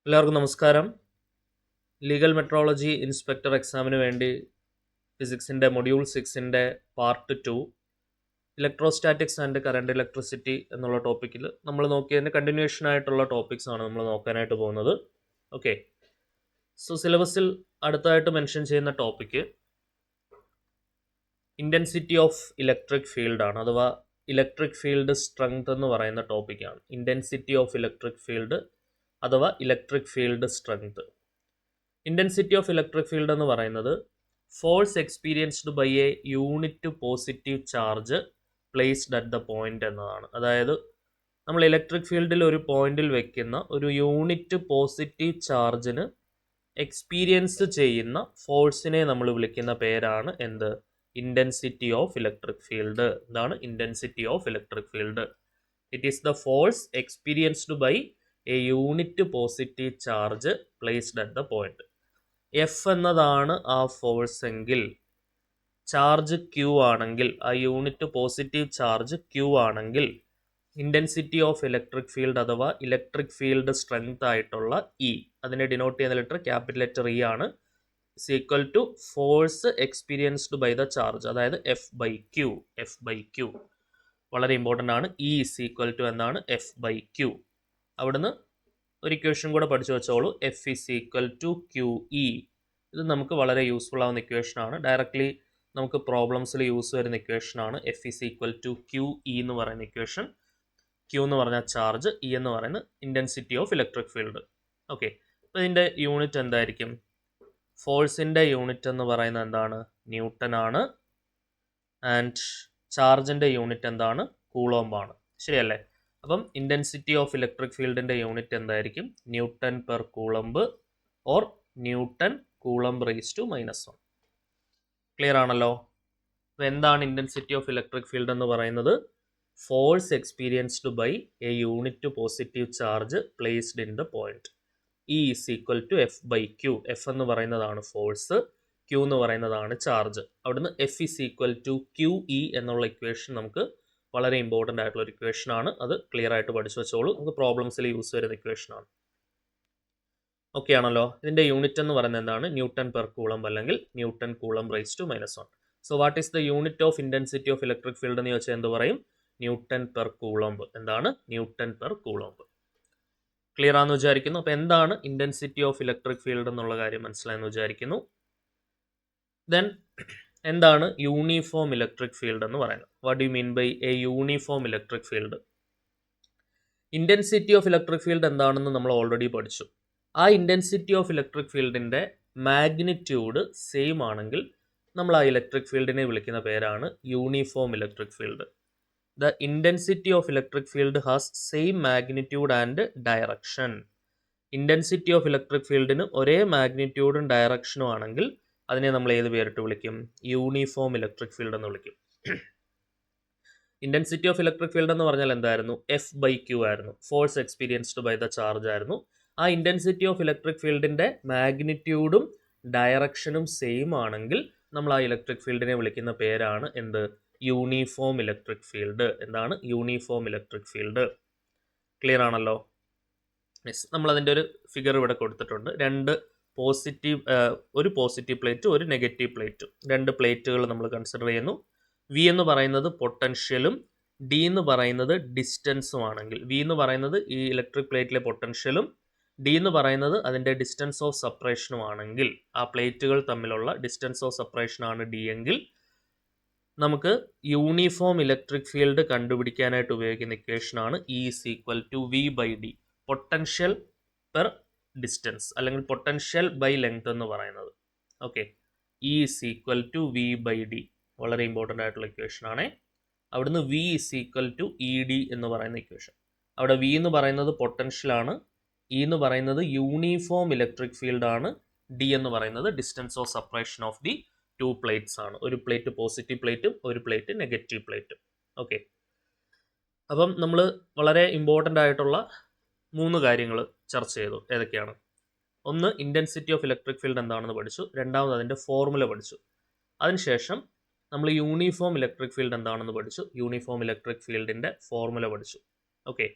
എല്ലാവർക്കും നമസ്കാരം. Legal metrology inspector എക്സാമിന് വേണ്ടി ഫിസിക്സിൻ്റെ മൊഡ്യൂൾ 6ൻ്റെ part 2 electrostatics and current electricity എന്നുള്ള ടോപ്പിക്കിൽ നമ്മൾ നോക്കിയതിൻ്റെ കണ്ടിന്യൂഷൻ ആയിട്ടുള്ള ടോപ്പിക്സ് ആണ് നമ്മൾ നോക്കാനായിട്ട് പോകുന്നത്. ഓക്കെ, സോ സിലബസിൽ അടുത്തായിട്ട് മെൻഷൻ ചെയ്യുന്ന topic intensity of electric field ആണ്, അഥവാ ഇലക്ട്രിക് ഫീൽഡ് സ്ട്രെങ്ത് എന്ന് പറയുന്ന ടോപ്പിക്കാണ്. ഇൻറ്റൻസിറ്റി ഓഫ് ഇലക്ട്രിക് ഫീൽഡ് അഥവാ electric field strength. Intensity of electric field എന്ന് പറയുന്നത് force experienced by a unit positive charge placed at the point എന്നതാണ്. അതായത് നമ്മൾ ഇലക്ട്രിക് ഫീൽഡിൽ ഒരു പോയിന്റിൽ വെക്കുന്ന ഒരു യൂണിറ്റ് പോസിറ്റീവ് ചാർജിന് എക്സ്പീരിയൻസ് ചെയ്യുന്ന ഫോഴ്സിനെ നമ്മൾ വിളിക്കുന്ന പേരാണ് എന്ത്? Intensity of electric field. എന്താണ് intensity of electric field? It is the force experienced by a unit positive charge placed at the point. F എന്നതാണ് ആ ഫോഴ്സ് എങ്കിൽ, ചാർജ് ക്യൂ ആണെങ്കിൽ, ആ യൂണിറ്റ് പോസിറ്റീവ് ചാർജ് ക്യൂ ആണെങ്കിൽ, ഇൻറ്റൻസിറ്റി ഓഫ് ഇലക്ട്രിക് ഫീൽഡ് അഥവാ electric field strength ആയിട്ടുള്ള E, അതിനെ denote ചെയ്യുന്ന ലെറ്റർ ക്യാപിറ്റൽ ലെറ്റർ ഇ ആണ്, is equal to force experienced by the charge, അതായത് F by q. F by q വളരെ important ആണ്. E is equal to എന്താണ്? F by q. അവിടുന്ന് ഒരു ഇക്വേഷൻ കൂടെ പഠിച്ചു വെച്ചോളൂ, F is equal to Q E. ഇത് നമുക്ക് വളരെ യൂസ്ഫുൾ ആവുന്ന ഇക്വേഷനാണ്. ഡയറക്റ്റ്ലി നമുക്ക് പ്രോബ്ലംസിൽ യൂസ് വരുന്ന ഇക്വേഷനാണ് F is equal to Q E എന്ന് പറയുന്ന ഇക്വേഷൻ. ക്യൂ എന്ന് പറഞ്ഞാൽ ചാർജ്, ഇ എന്ന് പറയുന്നത് intensity of electric field. Okay, അപ്പോൾ ഇതിൻ്റെ യൂണിറ്റ് എന്തായിരിക്കും? ഫോഴ്സിൻ്റെ യൂണിറ്റ് എന്ന് പറയുന്നത് എന്താണ്? ന്യൂട്ടൺ ആണ്. ആൻഡ് ചാർജിൻ്റെ യൂണിറ്റ് എന്താണ്? കൂളോംബാണ്. ശരിയല്ലേ? അപ്പം ഇൻറ്റൻസിറ്റി ഓഫ് ഇലക്ട്രിക് ഫീൽഡിൻ്റെ യൂണിറ്റ് എന്തായിരിക്കും? Newton per coulomb or newton coulomb raise to -1. Clear ആണല്ലോ? അപ്പോൾ എന്താണ് ഇൻറ്റൻസിറ്റി ഓഫ് ഇലക്ട്രിക് ഫീൽഡ് എന്ന് പറയുന്നത്? Force experienced by a unit positive charge placed in the point. E is equal to F by q. F എന്ന് പറയുന്നതാണ് force, q എന്ന് പറയുന്നതാണ് charge. അവിടുന്ന് F is equal to Q E എന്നുള്ള equation നമുക്ക് വളരെ ഇമ്പോർട്ടൻ്റ് ആയിട്ടുള്ള ഒരു ഇക്വേഷൻ ആണ്. അത് ക്ലിയർ ആയിട്ട് പഠിച്ചു വെച്ചോളൂ, നമുക്ക് പ്രോബ്ലംസിൽ യൂസ് വരുന്ന ഇക്വേഷൻ ആണ്. ഓക്കെ ആണല്ലോ? ഇതിൻ്റെ യൂണിറ്റ് എന്ന് പറയുന്നത് എന്താണ്? ന്യൂട്ടൺ പെർ കൂളംബ് അല്ലെങ്കിൽ newton coulomb raise to -1. So what is the unit of intensity of electric field എന്ന് ചോദിച്ചാൽ എന്ത് പറയും? Newton per coulomb. എന്താണ്? Newton per coulomb. ക്ലിയർ ആണെന്ന് വിചാരിക്കുന്നു. അപ്പോൾ എന്താണ് ഇൻറ്റൻസിറ്റി ഓഫ് ഇലക്ട്രിക് ഫീൽഡ് എന്നുള്ള കാര്യം മനസ്സിലായെന്ന് വിചാരിക്കുന്നു. ദെൻ എന്താണ് യൂണിഫോം ഇലക്ട്രിക് ഫീൽഡ് എന്ന് പറയുന്നത്? What do you mean by a uniform electric field? Intensity of electric field എന്താണെന്ന് നമ്മൾ ഓൾറെഡി പഠിച്ചു. ആ ഇൻറ്റൻസിറ്റി ഓഫ് ഇലക്ട്രിക് ഫീൽഡിൻ്റെ മാഗ്നിറ്റ്യൂഡ് സെയിം ആണെങ്കിൽ നമ്മൾ ആ ഇലക്ട്രിക് ഫീൽഡിനെ വിളിക്കുന്ന പേരാണ് uniform electric field. The intensity of electric field has same magnitude and direction. Intensity of electric ഫീൽഡിന് ഒരേ മാഗ്നിറ്റ്യൂഡും ഡയറക്ഷനും ആണെങ്കിൽ അതിനെ നമ്മൾ ഏത് പേരിട്ട് വിളിക്കും? യൂണിഫോം ഇലക്ട്രിക് ഫീൽഡ് എന്ന് വിളിക്കും. ഇൻറ്റൻസിറ്റി ഓഫ് ഇലക്ട്രിക് ഫീൽഡ് എന്ന് പറഞ്ഞാൽ എന്തായിരുന്നു? എഫ് ബൈ ക്യൂ ആയിരുന്നു. Force experienced by the charge ആയിരുന്നു. ആ ഇൻറ്റൻസിറ്റി ഓഫ് ഇലക്ട്രിക് ഫീൽഡിൻ്റെ മാഗ്നിറ്റ്യൂഡും ഡയറക്ഷനും സെയിം ആണെങ്കിൽ നമ്മൾ ആ ഇലക്ട്രിക് ഫീൽഡിനെ വിളിക്കുന്ന പേരാണ് എന്ത്? Uniform electric field. എന്താണ്? Uniform electric field. ക്ലിയർ ആണല്ലോ? യെസ്, നമ്മളതിൻ്റെ ഒരു ഫിഗർ ഇവിടെ കൊടുത്തിട്ടുണ്ട്. ഒരു പോസിറ്റീവ് പ്ലേറ്റും ഒരു നെഗറ്റീവ് പ്ലേറ്റും, രണ്ട് പ്ലേറ്റുകൾ നമ്മൾ കൺസിഡർ ചെയ്യുന്നു. വി എന്ന് പറയുന്നത് പൊട്ടൻഷ്യലും ഡി എന്ന് പറയുന്നത് ഡിസ്റ്റൻസും ആണെങ്കിൽ, വി എന്ന് പറയുന്നത് ഈ ഇലക്ട്രിക് പ്ലേറ്റിലെ പൊട്ടൻഷ്യലും ഡി എന്ന് പറയുന്നത് അതിൻ്റെ ഡിസ്റ്റൻസ് ഓഫ് സെപ്പറേഷനും ആണെങ്കിൽ, ആ പ്ലേറ്റുകൾ തമ്മിലുള്ള ഡിസ്റ്റൻസ് ഓഫ് സെപ്പറേഷൻ ആണ് ഡി എങ്കിൽ, നമുക്ക് യൂണിഫോം ഇലക്ട്രിക് ഫീൽഡ് കണ്ടുപിടിക്കാനായിട്ട് ഉപയോഗിക്കുന്ന ഇക്വേഷനാണ് E is equal to V by D. Potential per distance അല്ലെങ്കിൽ പൊട്ടൻഷ്യൽ ബൈ ലെങ്ത് എന്ന് പറയുന്നത്. Okay, E is equal to V by D വളരെ ഇമ്പോർട്ടൻ്റ് ആയിട്ടുള്ള ഇക്വേഷൻ ആണ്. അവിടുന്ന് V is equal to E D എന്ന് പറയുന്ന ഇക്വേഷൻ. അവിടെ വി എന്ന് പറയുന്നത് പൊട്ടൻഷ്യലാണ്, ഇ എന്ന് പറയുന്നത് യൂണിഫോം ഇലക്ട്രിക് ഫീൽഡ് ആണ്, ഡി എന്ന് പറയുന്നത് distance of separation of the two plates ആണ്. ഒരു പ്ലേറ്റ് പോസിറ്റീവ് പ്ലേറ്റും ഒരു പ്ലേറ്റ് നെഗറ്റീവ് പ്ലേറ്റും. ഓക്കെ, അപ്പം നമ്മൾ വളരെ ഇമ്പോർട്ടൻ്റ് ആയിട്ടുള്ള 3 കാര്യങ്ങൾ ചർച്ച ചെയ്തു. ഏതൊക്കെയാണ്? ഒന്ന്, ഇൻറ്റൻസിറ്റി ഓഫ് ഇലക്ട്രിക് ഫീൽഡ് എന്താണെന്ന് പഠിച്ചു. രണ്ടാമത് അതിൻ്റെ ഫോർമുല പഠിച്ചു. അതിനുശേഷം നമ്മൾ യൂണിഫോം ഇലക്ട്രിക് ഫീൽഡ് എന്താണെന്ന് പഠിച്ചു. യൂണിഫോം ഇലക്ട്രിക് ഫീൽഡിൻ്റെ ഫോർമുല പഠിച്ചു. ഓക്കെ,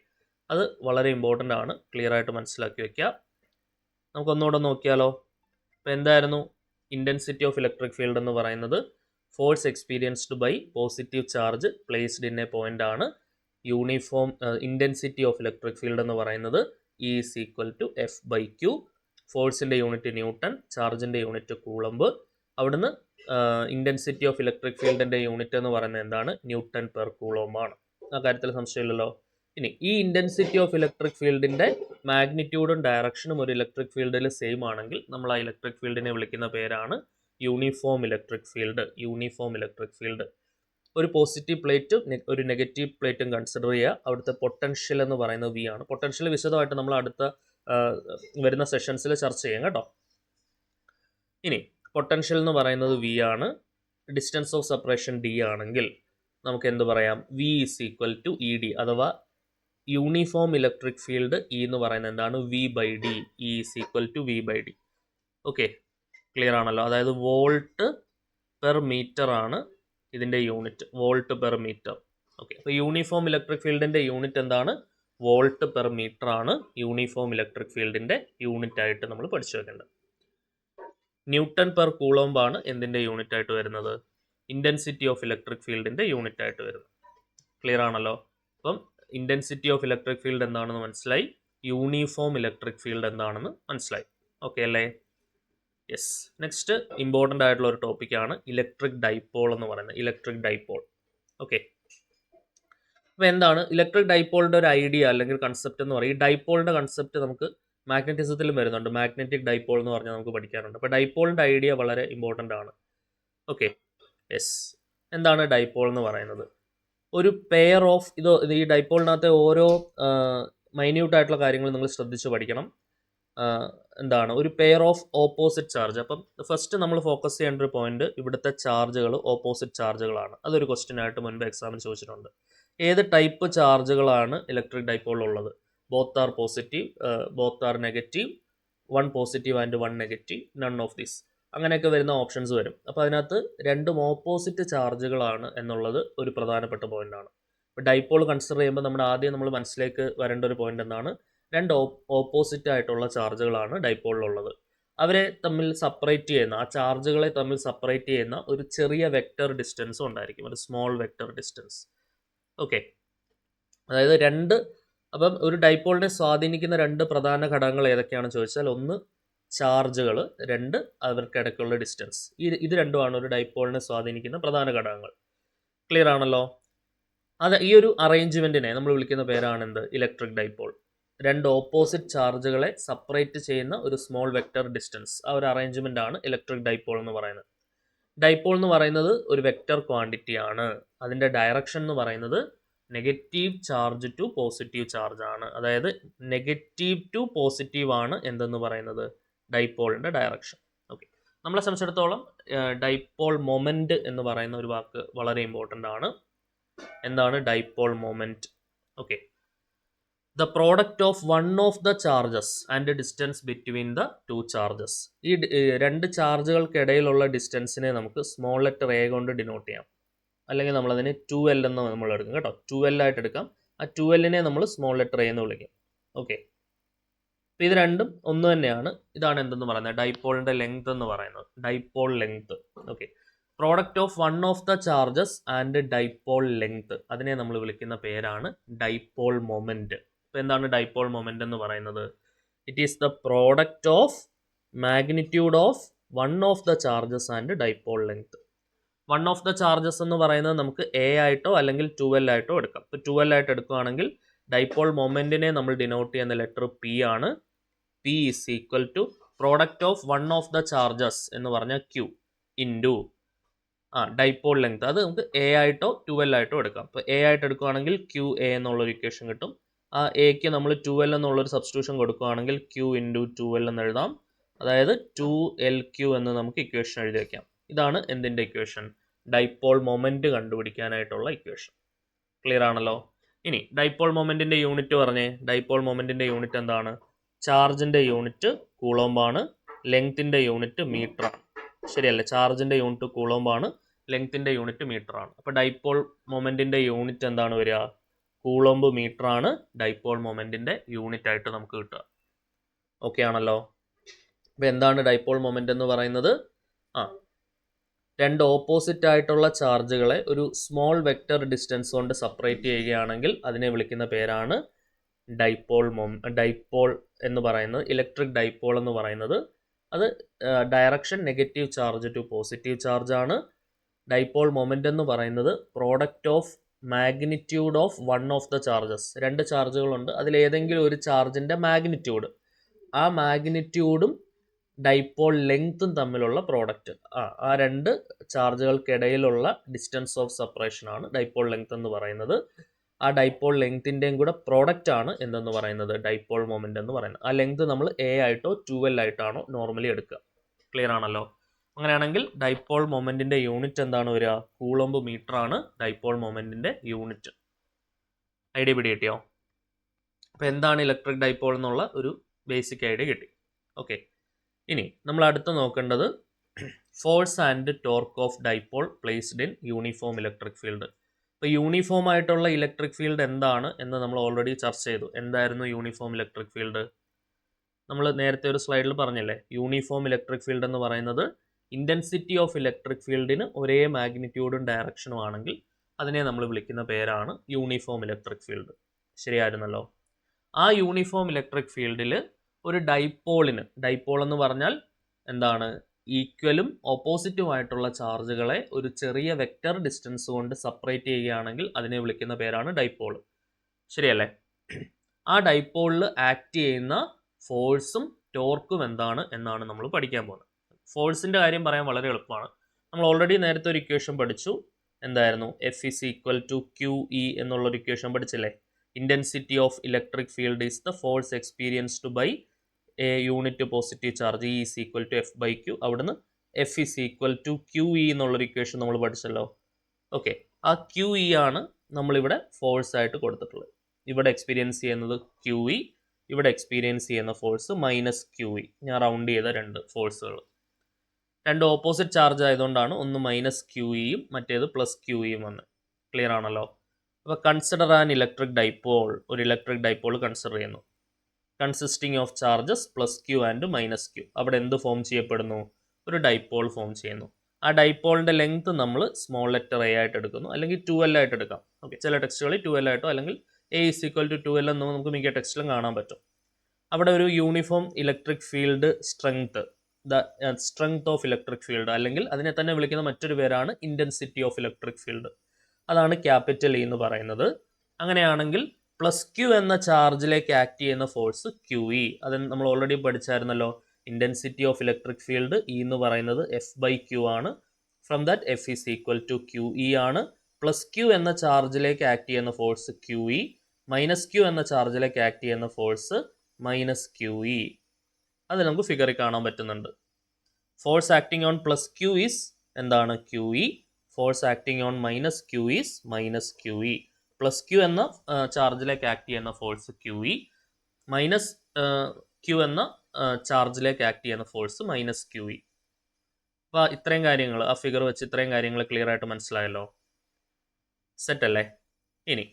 അത് വളരെ ഇമ്പോർട്ടൻ്റ് ആണ്, ക്ലിയർ ആയിട്ട് മനസ്സിലാക്കി വയ്ക്കുക. നമുക്കൊന്നുകൂടെ നോക്കിയാലോ. അപ്പോൾ എന്തായിരുന്നു ഇൻറ്റൻസിറ്റി ഓഫ് ഇലക്ട്രിക് ഫീൽഡ് എന്ന് പറയുന്നത്? Force experienced by positive charge placed in a point ആണ്. Uniform intensity of electric field എന്ന് പറയുന്നത് E is equal to F/Q. ഫോഴ്സിൻ്റെ യൂണിറ്റ് ന്യൂട്ടൺ, ചാർജിൻ്റെ യൂണിറ്റ് കൂളംബ്. അവിടുന്ന് ഇൻറ്റൻസിറ്റി ഓഫ് ഇലക്ട്രിക് ഫീൽഡിൻ്റെ യൂണിറ്റ് എന്ന് പറയുന്നത് എന്താണ്? ന്യൂട്ടൺ പെർ കൂളോംബാണ്. ആ കാര്യത്തിൽ സംശയമില്ലല്ലോ. ഇനി ഈ ഇൻറ്റൻസിറ്റി ഓഫ് ഇലക്ട്രിക് ഫീൽഡിൻ്റെ മാഗ്നിറ്റ്യൂഡും ഡയറക്ഷനും ഒരു ഇലക്ട്രിക് ഫീൽഡിൽ സെയിം ആണെങ്കിൽ നമ്മൾ ആ ഇലക്ട്രിക് ഫീൽഡിനെ വിളിക്കുന്ന പേരാണ് uniform electric field. Uniform electric field. ഒരു പോസിറ്റീവ് പ്ലേറ്റും ഒരു നെഗറ്റീവ് പ്ലേറ്റും കൺസിഡർ ചെയ്യുക. അവിടുത്തെ പൊട്ടൻഷ്യൽ എന്ന് പറയുന്നത് V ആണ്. പൊട്ടൻഷ്യൽ വിശദമായിട്ട് നമ്മൾ അടുത്ത വരുന്ന സെഷൻസിൽ ചർച്ച ചെയ്യാം കേട്ടോ. ഇനി പൊട്ടൻഷ്യൽ എന്ന് പറയുന്നത് V ആണ്. ഡിസ്റ്റൻസ് ഓഫ് സെപ്പറേഷൻ D ആണെങ്കിൽ നമുക്ക് എന്ത് പറയാം? V is equal to ED, അഥവാ യൂണിഫോം ഇലക്ട്രിക് ഫീൽഡ് E എന്ന് പറയുന്നത് എന്താണ്? V/D. E is equal to V/D. Okay, clear ആണല്ലോ. അതായത് വോൾട്ട് പെർ മീറ്റർ ആണ് ഇതിൻ്റെ unit, volt per metre. Okay, അപ്പോൾ യൂണിഫോം ഇലക്ട്രിക് ഫീൽഡിൻ്റെ യൂണിറ്റ് എന്താണ്? വോൾട്ട് പെർ മീറ്റർ ആണ് യൂണിഫോം ഇലക്ട്രിക് ഫീൽഡിൻ്റെ യൂണിറ്റ് ആയിട്ട് നമ്മൾ പഠിച്ചു വെക്കേണ്ടത്. ന്യൂട്ടൺ പെർ കൂളോംബാണ് എന്തിൻ്റെ യൂണിറ്റ് ആയിട്ട് വരുന്നത്? ഇൻറ്റൻസിറ്റി ഓഫ് ഇലക്ട്രിക് ഫീൽഡിൻ്റെ യൂണിറ്റ് ആയിട്ട് വരുന്നത്. ക്ലിയർ ആണല്ലോ. അപ്പം ഇൻറ്റൻസിറ്റി ഓഫ് ഇലക്ട്രിക് ഫീൽഡ് എന്താണെന്ന് മനസ്സിലായി, യൂണിഫോം ഇലക്ട്രിക് ഫീൽഡ് എന്താണെന്ന് മനസ്സിലായി. ഓക്കെ അല്ലേ? യെസ്. നെക്സ്റ്റ് ഇമ്പോർട്ടൻ്റ് ആയിട്ടുള്ള ഒരു ടോപ്പിക്കാണ് ഇലക്ട്രിക് ഡൈപോൾ എന്ന് പറയുന്നത്. Electric dipole. ഓക്കെ, അപ്പോൾ എന്താണ് ഇലക്ട്രിക് ഡൈപോളിൻ്റെ ഒരു ഐഡിയ അല്ലെങ്കിൽ കൺസെപ്റ്റ് എന്ന് പറയും? ഈ ഡൈപോളിൻ്റെ കൺസെപ്റ്റ് നമുക്ക് മാഗ്നറ്റിസത്തിലും വരുന്നുണ്ട്. മാഗ്നറ്റിക് ഡൈപോൾ എന്ന് പറഞ്ഞാൽ നമുക്ക് പഠിക്കാനുണ്ട്. അപ്പോൾ ഡൈപോളിൻ്റെ ഐഡിയ വളരെ ഇമ്പോർട്ടൻ്റ് ആണ്. Okay, yes. എന്താണ് ഡൈപോൾ എന്ന് പറയുന്നത്? ഒരു പെയർ ഓഫ് ഈ ഡൈപോളിനകത്തെ ഓരോ മൈന്യൂട്ട് ആയിട്ടുള്ള കാര്യങ്ങൾ നിങ്ങൾ ശ്രദ്ധിച്ച് പഠിക്കണം. എന്താണ് ഒരു പെയർ ഓഫ് ഓപ്പോസിറ്റ് ചാർജ്. അപ്പം ഫസ്റ്റ് നമ്മൾ ഫോക്കസ് ചെയ്യേണ്ട ഒരു പോയിന്റ്, ഇവിടുത്തെ ചാർജുകൾ ഓപ്പോസിറ്റ് ചാർജുകളാണ്. അതൊരു ക്വസ്റ്റ്യൻ ആയിട്ട് മുൻപ് എക്സാമിന് ചോദിച്ചിട്ടുണ്ട്. ഏത് ടൈപ്പ് ചാർജുകളാണ് ഇലക്ട്രിക് ഡൈപോൾ ഉള്ളത്? Both are positive, both are negative, one positive and one negative, none of this, അങ്ങനെയൊക്കെ വരുന്ന ഓപ്ഷൻസ് വരും. അപ്പോൾ അതിനകത്ത് രണ്ടും ഓപ്പോസിറ്റ് ചാർജുകളാണ് എന്നുള്ളത് ഒരു പ്രധാനപ്പെട്ട പോയിന്റാണ്. ഇപ്പോൾ ഡൈപോൾ കൺസിഡർ ചെയ്യുമ്പോൾ നമ്മുടെ ആദ്യം നമ്മൾ മനസ്സിലേക്ക് വരേണ്ട ഒരു പോയിന്റ് എന്താണ്? രണ്ട് ഓപ്പോസിറ്റ് ആയിട്ടുള്ള ചാർജുകളാണ് ഡൈപോളിലുള്ളത്. അവരെ തമ്മിൽ സെപ്പറേറ്റ് ചെയ്യുന്ന, ആ ചാർജുകളെ തമ്മിൽ സെപ്പറേറ്റ് ചെയ്യുന്ന ഒരു ചെറിയ വെക്റ്റർ ഡിസ്റ്റൻസും ഉണ്ടായിരിക്കും, ഒരു സ്മോൾ വെക്റ്റർ ഡിസ്റ്റൻസ്. ഓക്കെ, അതായത് അപ്പം ഒരു ഡൈപോളിനെ സ്വാധീനിക്കുന്ന രണ്ട് പ്രധാന ഘടകങ്ങൾ ഏതൊക്കെയാണെന്ന് ചോദിച്ചാൽ, ഒന്ന് ചാർജുകൾ, രണ്ട് അവർക്കിടയ്ക്കുള്ള ഡിസ്റ്റൻസ്. ഇത് രണ്ടുമാണ് ഒരു ഡൈപോളിനെ സ്വാധീനിക്കുന്ന പ്രധാന ഘടകങ്ങൾ. ക്ലിയർ ആണല്ലോ. ഈ ഒരു അറേഞ്ച്മെൻറ്റിനെ നമ്മൾ വിളിക്കുന്ന പേരാണ് എന്ത്? Electric dipole. രണ്ട് ഓപ്പോസിറ്റ് ചാർജുകളെ സെപ്പറേറ്റ് ചെയ്യുന്ന ഒരു സ്മോൾ വെക്റ്റർ ഡിസ്റ്റൻസ്, ആ ഒരു അറേഞ്ച്മെൻ്റ് ആണ് ഇലക്ട്രിക് ഡൈപോൾ എന്ന് പറയുന്നത്. ഡൈപോൾ എന്ന് പറയുന്നത് ഒരു വെക്റ്റർ ക്വാണ്ടിറ്റി ആണ്. അതിൻ്റെ ഡയറക്ഷൻ എന്ന് പറയുന്നത് negative charge to positive charge ആണ്. അതായത് നെഗറ്റീവ് ടു പോസിറ്റീവ് ആണ് എന്തെന്ന് പറയുന്നത്? ഡൈപോളിൻ്റെ ഡയറക്ഷൻ. ഓക്കെ, നമ്മളെ സംബന്ധിച്ചിടത്തോളം ഡൈപോൾ മൊമെൻറ്റ് എന്ന് പറയുന്ന ഒരു വാക്ക് വളരെ ഇമ്പോർട്ടൻ്റ് ആണ്. എന്താണ് dipole moment? Okay, the product of one of the charges and the distance between the two charges. ഈ രണ്ട് ചാർജുകൾക്കിടയിലുള്ള ഡിസ്റ്റൻസിനെ നമുക്ക് സ്മോൾ ലെറ്റർ എ കൊണ്ട് ഡിനോട്ട് ചെയ്യാം. അല്ലെങ്കിൽ നമ്മളതിനെ 2L എന്ന് നമ്മൾ എടുക്കും കേട്ടോ. 2L ആയിട്ട് എടുക്കാം. ആ 2Lനെ നമ്മൾ സ്മോൾ ലെറ്റർ എ എന്ന് വിളിക്കും. ഓക്കെ, അപ്പോൾ ഇത് രണ്ടും ഒന്ന് തന്നെയാണ്. ഇതാണ് എന്തെന്ന് പറയുന്നത്? ഡൈപോളിൻ്റെ ലെങ്ത് എന്ന് പറയുന്നത്. Dipole length. Okay, product of one of the charges and dipole length, അതിനെ നമ്മൾ വിളിക്കുന്ന പേരാണ് ഡൈപോൾ മൊമെൻറ്റ്. ഇപ്പോൾ എന്താണ് ഡൈപോൾ മൊമെൻ്റ് എന്ന് പറയുന്നത്? It is the product of magnitude of one of the charges and dipole length. One of the charges എന്ന് പറയുന്നത് നമുക്ക് എ ആയിട്ടോ അല്ലെങ്കിൽ 2L ആയിട്ടോ എടുക്കാം. ഇപ്പോൾ 2L ആയിട്ട് എടുക്കുകയാണെങ്കിൽ ഡൈപോൾ മൊമെൻറ്റിനെ നമ്മൾ ഡിനോട്ട് ചെയ്യുന്ന ലെറ്റർ P ആണ്. P is equal to product of one of the charges എന്ന് പറഞ്ഞാൽ Q ഇൻറ്റു ഡൈപോൾ ലെങ്ത്. അത് നമുക്ക് എ ആയിട്ടോ 2L ആയിട്ടോ എടുക്കാം. അപ്പോൾ എ ആയിട്ട് എടുക്കുകയാണെങ്കിൽ QA എന്നുള്ളൊരു ഇക്വേഷൻ കിട്ടും. ആ എക്ക് നമ്മൾ 2L എന്നുള്ളൊരു സബ്സ്റ്റിറ്റ്യൂഷൻ കൊടുക്കുകയാണെങ്കിൽ Q ഇൻറ്റു 2L എന്ന് എഴുതാം. അതായത് 2LQ എന്ന് നമുക്ക് ഇക്വേഷൻ എഴുതി വയ്ക്കാം. ഇതാണ് എന്തിൻ്റെ ഇക്വേഷൻ? ഡൈപോൾ മൊമെൻറ്റ് കണ്ടുപിടിക്കാനായിട്ടുള്ള ഇക്വേഷൻ. ക്ലിയർ ആണല്ലോ. ഇനി ഡൈപോൾ മൊമെൻറ്റിൻ്റെ യൂണിറ്റ് പറഞ്ഞേ. ഡൈപോൾ മൊമെൻറ്റിൻ്റെ യൂണിറ്റ് എന്താണ്? ചാർജിൻ്റെ യൂണിറ്റ് കൂളോംബാണ്, ലെങ്ത്തിൻ്റെ യൂണിറ്റ് മീറ്ററാണ്. ശരിയല്ലേ? ചാർജിൻ്റെ യൂണിറ്റ് കൂളോംബാണ്, ലെങ്ത്തിൻ്റെ യൂണിറ്റ് മീറ്ററാണ്. അപ്പോൾ ഡൈപോൾ മൊമെൻറ്റിൻ്റെ യൂണിറ്റ് എന്താണ് വരിക? കൂളോംബ് മീറ്ററാണ് ഡൈപോൾ മൊമെൻറ്റിൻ്റെ യൂണിറ്റ് ആയിട്ട് നമുക്ക് കിട്ടുക. ഓക്കെ ആണല്ലോ. അപ്പോൾ എന്താണ് ഡൈപോൾ മൊമെൻ്റ് എന്ന് പറയുന്നത്? രണ്ട് ഓപ്പോസിറ്റ് ആയിട്ടുള്ള ചാർജുകളെ ഒരു സ്മോൾ വെക്റ്റർ ഡിസ്റ്റൻസ് കൊണ്ട് സെപ്പറേറ്റ് ചെയ്യുകയാണെങ്കിൽ അതിനെ വിളിക്കുന്ന പേരാണ് ഡൈപോൾ എന്ന് പറയുന്നത്. ഇലക്ട്രിക് ഡൈപോൾ എന്ന് പറയുന്നത് അത് direction negative charge to positive charge ആണ്. ഡൈപോൾ മൊമെൻ്റ് എന്ന് പറയുന്നത് product of magnitude of one of the charges. രണ്ട് ചാർജുകളുണ്ട്, അതിലേതെങ്കിലും ഒരു ചാർജിൻ്റെ മാഗ്നിറ്റ്യൂഡ്, ആ മാഗ്നിറ്റ്യൂഡും ഡൈപോൾ ലെങ്ത്തും തമ്മിലുള്ള പ്രോഡക്റ്റ്, ആ രണ്ട് ചാർജുകൾക്കിടയിലുള്ള ഡിസ്റ്റൻസ് ഓഫ് സെപ്പറേഷൻ ആണ് ഡൈപോൾ ലെങ്ത് എന്ന് പറയുന്നത്. ആ ഡൈപോൾ ലെങ്ത്തിൻ്റെയും കൂടെ പ്രോഡക്റ്റ് ആണ് എന്തെന്ന് പറയുന്നത്? ഡൈപോൾ മൊമെൻ്റ് എന്ന് പറയുന്നത്. ആ ലെങ്ത് നമ്മൾ എ ആയിട്ടോ 2L ആയിട്ടാണോ നോർമലി എടുക്കുക. ക്ലിയർ ആണല്ലോ? അങ്ങനെയാണെങ്കിൽ ഡൈപോൾ മൊമെൻറ്റിൻ്റെ യൂണിറ്റ് എന്താണ് വരിക? കൂളംബ് മീറ്റർ ആണ് ഡൈപോൾ മൊമെൻറ്റിൻ്റെ യൂണിറ്റ്. ഐഡിയ പിടി കിട്ടിയോ? അപ്പോൾ എന്താണ് ഇലക്ട്രിക് ഡൈപോൾ എന്നുള്ള ഒരു ബേസിക് ഐഡിയ കിട്ടി. ഓക്കെ, ഇനി നമ്മൾ അടുത്ത് നോക്കേണ്ടത് force and torque of dipole placed in uniform electric field. ഇപ്പോൾ യൂണിഫോം ആയിട്ടുള്ള ഇലക്ട്രിക് ഫീൽഡ് എന്താണ് എന്ന് നമ്മൾ ഓൾറെഡി ചർച്ച ചെയ്തു. എന്തായിരുന്നു യൂണിഫോം ഇലക്ട്രിക് ഫീൽഡ്? നമ്മൾ നേരത്തെ ഒരു സ്ലൈഡിൽ പറഞ്ഞില്ലേ, യൂണിഫോം ഇലക്ട്രിക് ഫീൽഡ് എന്ന് പറയുന്നത് ഇൻറ്റൻസിറ്റി ഓഫ് ഇലക്ട്രിക് ഫീൽഡിന് ഒരേ മാഗ്നിറ്റ്യൂഡും ഡയറക്ഷനും ആണെങ്കിൽ അതിനെ നമ്മൾ വിളിക്കുന്ന പേരാണ് യൂണിഫോം ഇലക്ട്രിക് ഫീൽഡ്. ശരിയായിരുന്നല്ലോ? ആ യൂണിഫോം ഇലക്ട്രിക് ഫീൽഡിൽ ഒരു ഡൈപോളിന്, ഡൈപോൾ എന്ന് പറഞ്ഞാൽ എന്താണ്? ഈക്വലും ഓപ്പോസിറ്റുമായിട്ടുള്ള ചാർജുകളെ ഒരു ചെറിയ വെക്റ്റർ ഡിസ്റ്റൻസ് കൊണ്ട് സെപ്പറേറ്റ് ചെയ്യുകയാണെങ്കിൽ അതിനെ വിളിക്കുന്ന പേരാണ് ഡൈപോൾ. ശരിയല്ലേ? ആ ഡൈപോളിൽ ആക്ട് ചെയ്യുന്ന ഫോഴ്സും ടോർക്കും എന്താണ് എന്നാണ് നമ്മൾ പഠിക്കാൻ പോകുന്നത്. ഫോഴ്സിൻ്റെ കാര്യം പറയാൻ വളരെ എളുപ്പമാണ്. നമ്മൾ ഓൾറെഡി നേരത്തെ ഒരു ഇക്വേഷൻ പഠിച്ചു. എന്തായിരുന്നു? F is equal to QE എന്നുള്ളൊരു ഇക്വേഷൻ പഠിച്ചില്ലേ? Intensity of electric field is the force experienced by a unit positive charge, E is equal to F by Q. അവിടുന്ന് F is equal to QE എന്നുള്ളൊരു equation നമ്മൾ പഠിച്ചല്ലോ. Okay, ആ QE ആണ് നമ്മളിവിടെ force ആയിട്ട് കൊടുത്തിട്ടുള്ളത്. ഇവിടെ എക്സ്പീരിയൻസ് ചെയ്യുന്നത് QE, ഇവിടെ എക്സ്പീരിയൻസ് ചെയ്യുന്ന ഫോഴ്സ് മൈനസ് QE. ഞാൻ റൗണ്ട് ചെയ്ത രണ്ട് ഫോഴ്സുകൾ, രണ്ട് ഓപ്പോസിറ്റ് ചാർജ് ആയതുകൊണ്ടാണ് ഒന്ന് മൈനസ് QEയും മറ്റേത് പ്ലസ് QEയും വന്നത്. ക്ലിയർ ആണല്ലോ? അപ്പോൾ കൺസിഡർ ആൻ ഇലക്ട്രിക് ഡൈപോൾ. ഒരു ഇലക്ട്രിക് ഡൈപോൾ കൺസിഡർ ചെയ്യുന്നു, consisting of charges plus Q and minus Q. അവിടെ എന്ത് ഫോം ചെയ്യപ്പെടുന്നു? ഒരു ഡൈപോൾ ഫോം ചെയ്യുന്നു. ആ ഡൈപോളിൻ്റെ ലെങ്ത് നമ്മൾ സ്മോൾ ലെറ്റർ A ആയിട്ട് എടുക്കുന്നു, അല്ലെങ്കിൽ 2L ആയിട്ട് എടുക്കാം. ഓക്കെ, ചില ടെക്സ്റ്റുകളിൽ 2L ആയിട്ടോ അല്ലെങ്കിൽ A is equal to 2L എന്ന് നമുക്ക് മിക്ക ടെക്സ്റ്റിലും കാണാൻ പറ്റും. അവിടെ ഒരു uniform electric field strength, the strength of electric field, അല്ലെങ്കിൽ അതിനെ തന്നെ വിളിക്കുന്ന മറ്റൊരു പേരാണ് ഇൻറ്റൻസിറ്റി ഓഫ് ഇലക്ട്രിക് ഫീൽഡ്. അതാണ് ക്യാപിറ്റൽ E എന്ന് പറയുന്നത്. അങ്ങനെയാണെങ്കിൽ പ്ലസ് Q എന്ന ചാർജിലേക്ക് ആക്ട് ചെയ്യുന്ന ഫോഴ്സ് QE. അത് നമ്മൾ ഓൾറെഡി പഠിച്ചായിരുന്നല്ലോ. Intensity of electric field E എന്ന് പറയുന്നത് F by Q ആണ്. From that F is equal to QE ആണ്. പ്ലസ് Q എന്ന ചാർജിലേക്ക് ആക്ട് ചെയ്യുന്ന ഫോഴ്സ് QE, മൈനസ് Q എന്ന ചാർജിലേക്ക് ആക്ട് ചെയ്യുന്ന ഫോഴ്സ് മൈനസ് QE. അത് നമുക്ക് ഫിഗറിൽ കാണാൻ പറ്റുന്നുണ്ട്. Force acting on plus Q is എന്താണ്? QE. Force acting on minus Q is minus QE. Plus Q എന്ന ചാർജിലേക്ക് ആക്ട് ചെയ്യുന്ന ഫോഴ്സ് QE, മൈനസ് Q എന്ന ചാർജിലേക്ക് ആക്ട് ചെയ്യുന്ന ഫോഴ്സ് മൈനസ് QE. അപ്പോൾ ഇത്രയും കാര്യങ്ങൾ, ആ ഫിഗർ വെച്ച് ഇത്രയും കാര്യങ്ങൾ ക്ലിയർ ആയിട്ട് മനസ്സിലായല്ലോ? സെറ്റ് അല്ലേ? ഇനി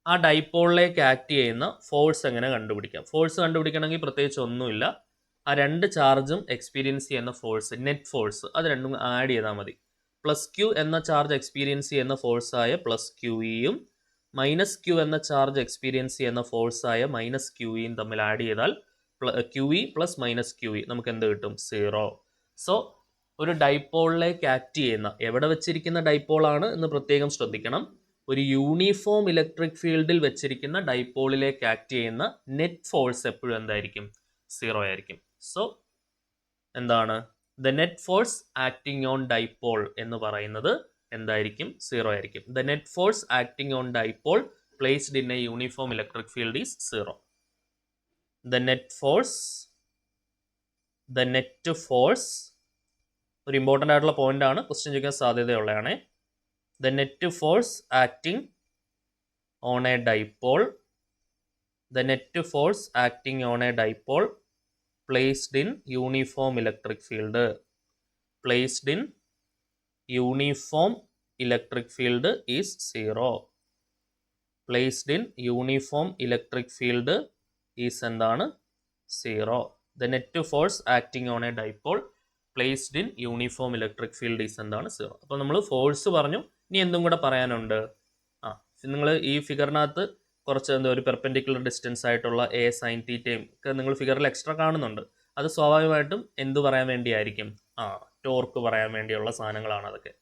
ആ ഡൈപോളിലേക്ക് ആക്ട് ചെയ്യുന്ന ഫോഴ്സ് എങ്ങനെ കണ്ടുപിടിക്കാം? ഫോഴ്സ് കണ്ടുപിടിക്കണമെങ്കിൽ പ്രത്യേകിച്ച് ഒന്നുമില്ല. ആ രണ്ട് ചാർജും എക്സ്പീരിയൻസ് ചെയ്യുന്ന ഫോഴ്സ്, നെറ്റ് ഫോഴ്സ്, അത് രണ്ടും ആഡ് ചെയ്താൽ മതി. പ്ലസ് Q എന്ന ചാർജ് എക്സ്പീരിയൻസ് ചെയ്യുന്ന ഫോഴ്സായ പ്ലസ് QEയും മൈനസ് Q എന്ന ചാർജ് എക്സ്പീരിയൻസ് ചെയ്യുന്ന ഫോഴ്സായ മൈനസ് QEയും തമ്മിൽ ആഡ് ചെയ്താൽ QE പ്ലസ് മൈനസ് QE നമുക്ക് എന്ത് കിട്ടും? 0. സോ ഒരു ഡൈപോളിലേക്ക് ആക്ട് ചെയ്യുന്ന, എവിടെ വെച്ചിരിക്കുന്ന ഡൈപോളാണ് എന്ന് പ്രത്യേകം ശ്രദ്ധിക്കണം. ഒരു യൂണിഫോം ഇലക്ട്രിക് ഫീൽഡിൽ വെച്ചിരിക്കുന്ന ഡൈപോളിലേക്ക് ആക്ട് ചെയ്യുന്ന നെറ്റ് ഫോഴ്സ് എപ്പോഴും എന്തായിരിക്കും? 0 ആയിരിക്കും. സോ എന്താണ്? The net force acting on dipole എന്ന് പറയുന്നത് എന്തായിരിക്കും? 0 ആയിരിക്കും. The net force acting on dipole placed in a uniform electric field is 0. The net force ഒരു ഇമ്പോർട്ടൻ്റ് ആയിട്ടുള്ള പോയിന്റ് ആണ്, ക്വസ്റ്റ്യൻ ചോദിക്കാൻ സാധ്യതയുള്ളതാണ്. The net force acting on a dipole, the net force acting on a dipole placed in uniform electric field, placed in uniform electric field is 0. placed in uniform electric field is എന്താണ്? 0. The net force acting on a dipole placed in uniform electric field is എന്താണ് 0. അപ്പോൾ നമ്മൾ force പറഞ്ഞു. ഇനി എന്തും കൂടെ പറയാനുണ്ട്. നിങ്ങൾ ഈ ഫിഗറിനകത്ത് കുറച്ച് ഒരു പെർപെൻഡിക്കുലർ ഡിസ്റ്റൻസ് ആയിട്ടുള്ള എ സൈൻ തീറ്റയും ഒക്കെ നിങ്ങൾ ഫിഗറിൽ എക്സ്ട്രാ കാണുന്നുണ്ട്. അത് സ്വാഭാവികമായിട്ടും എന്ത് പറയാൻ വേണ്ടിയായിരിക്കും? ടോർക്ക് പറയാൻ വേണ്ടിയുള്ള സാധനങ്ങളാണ് അതൊക്കെ.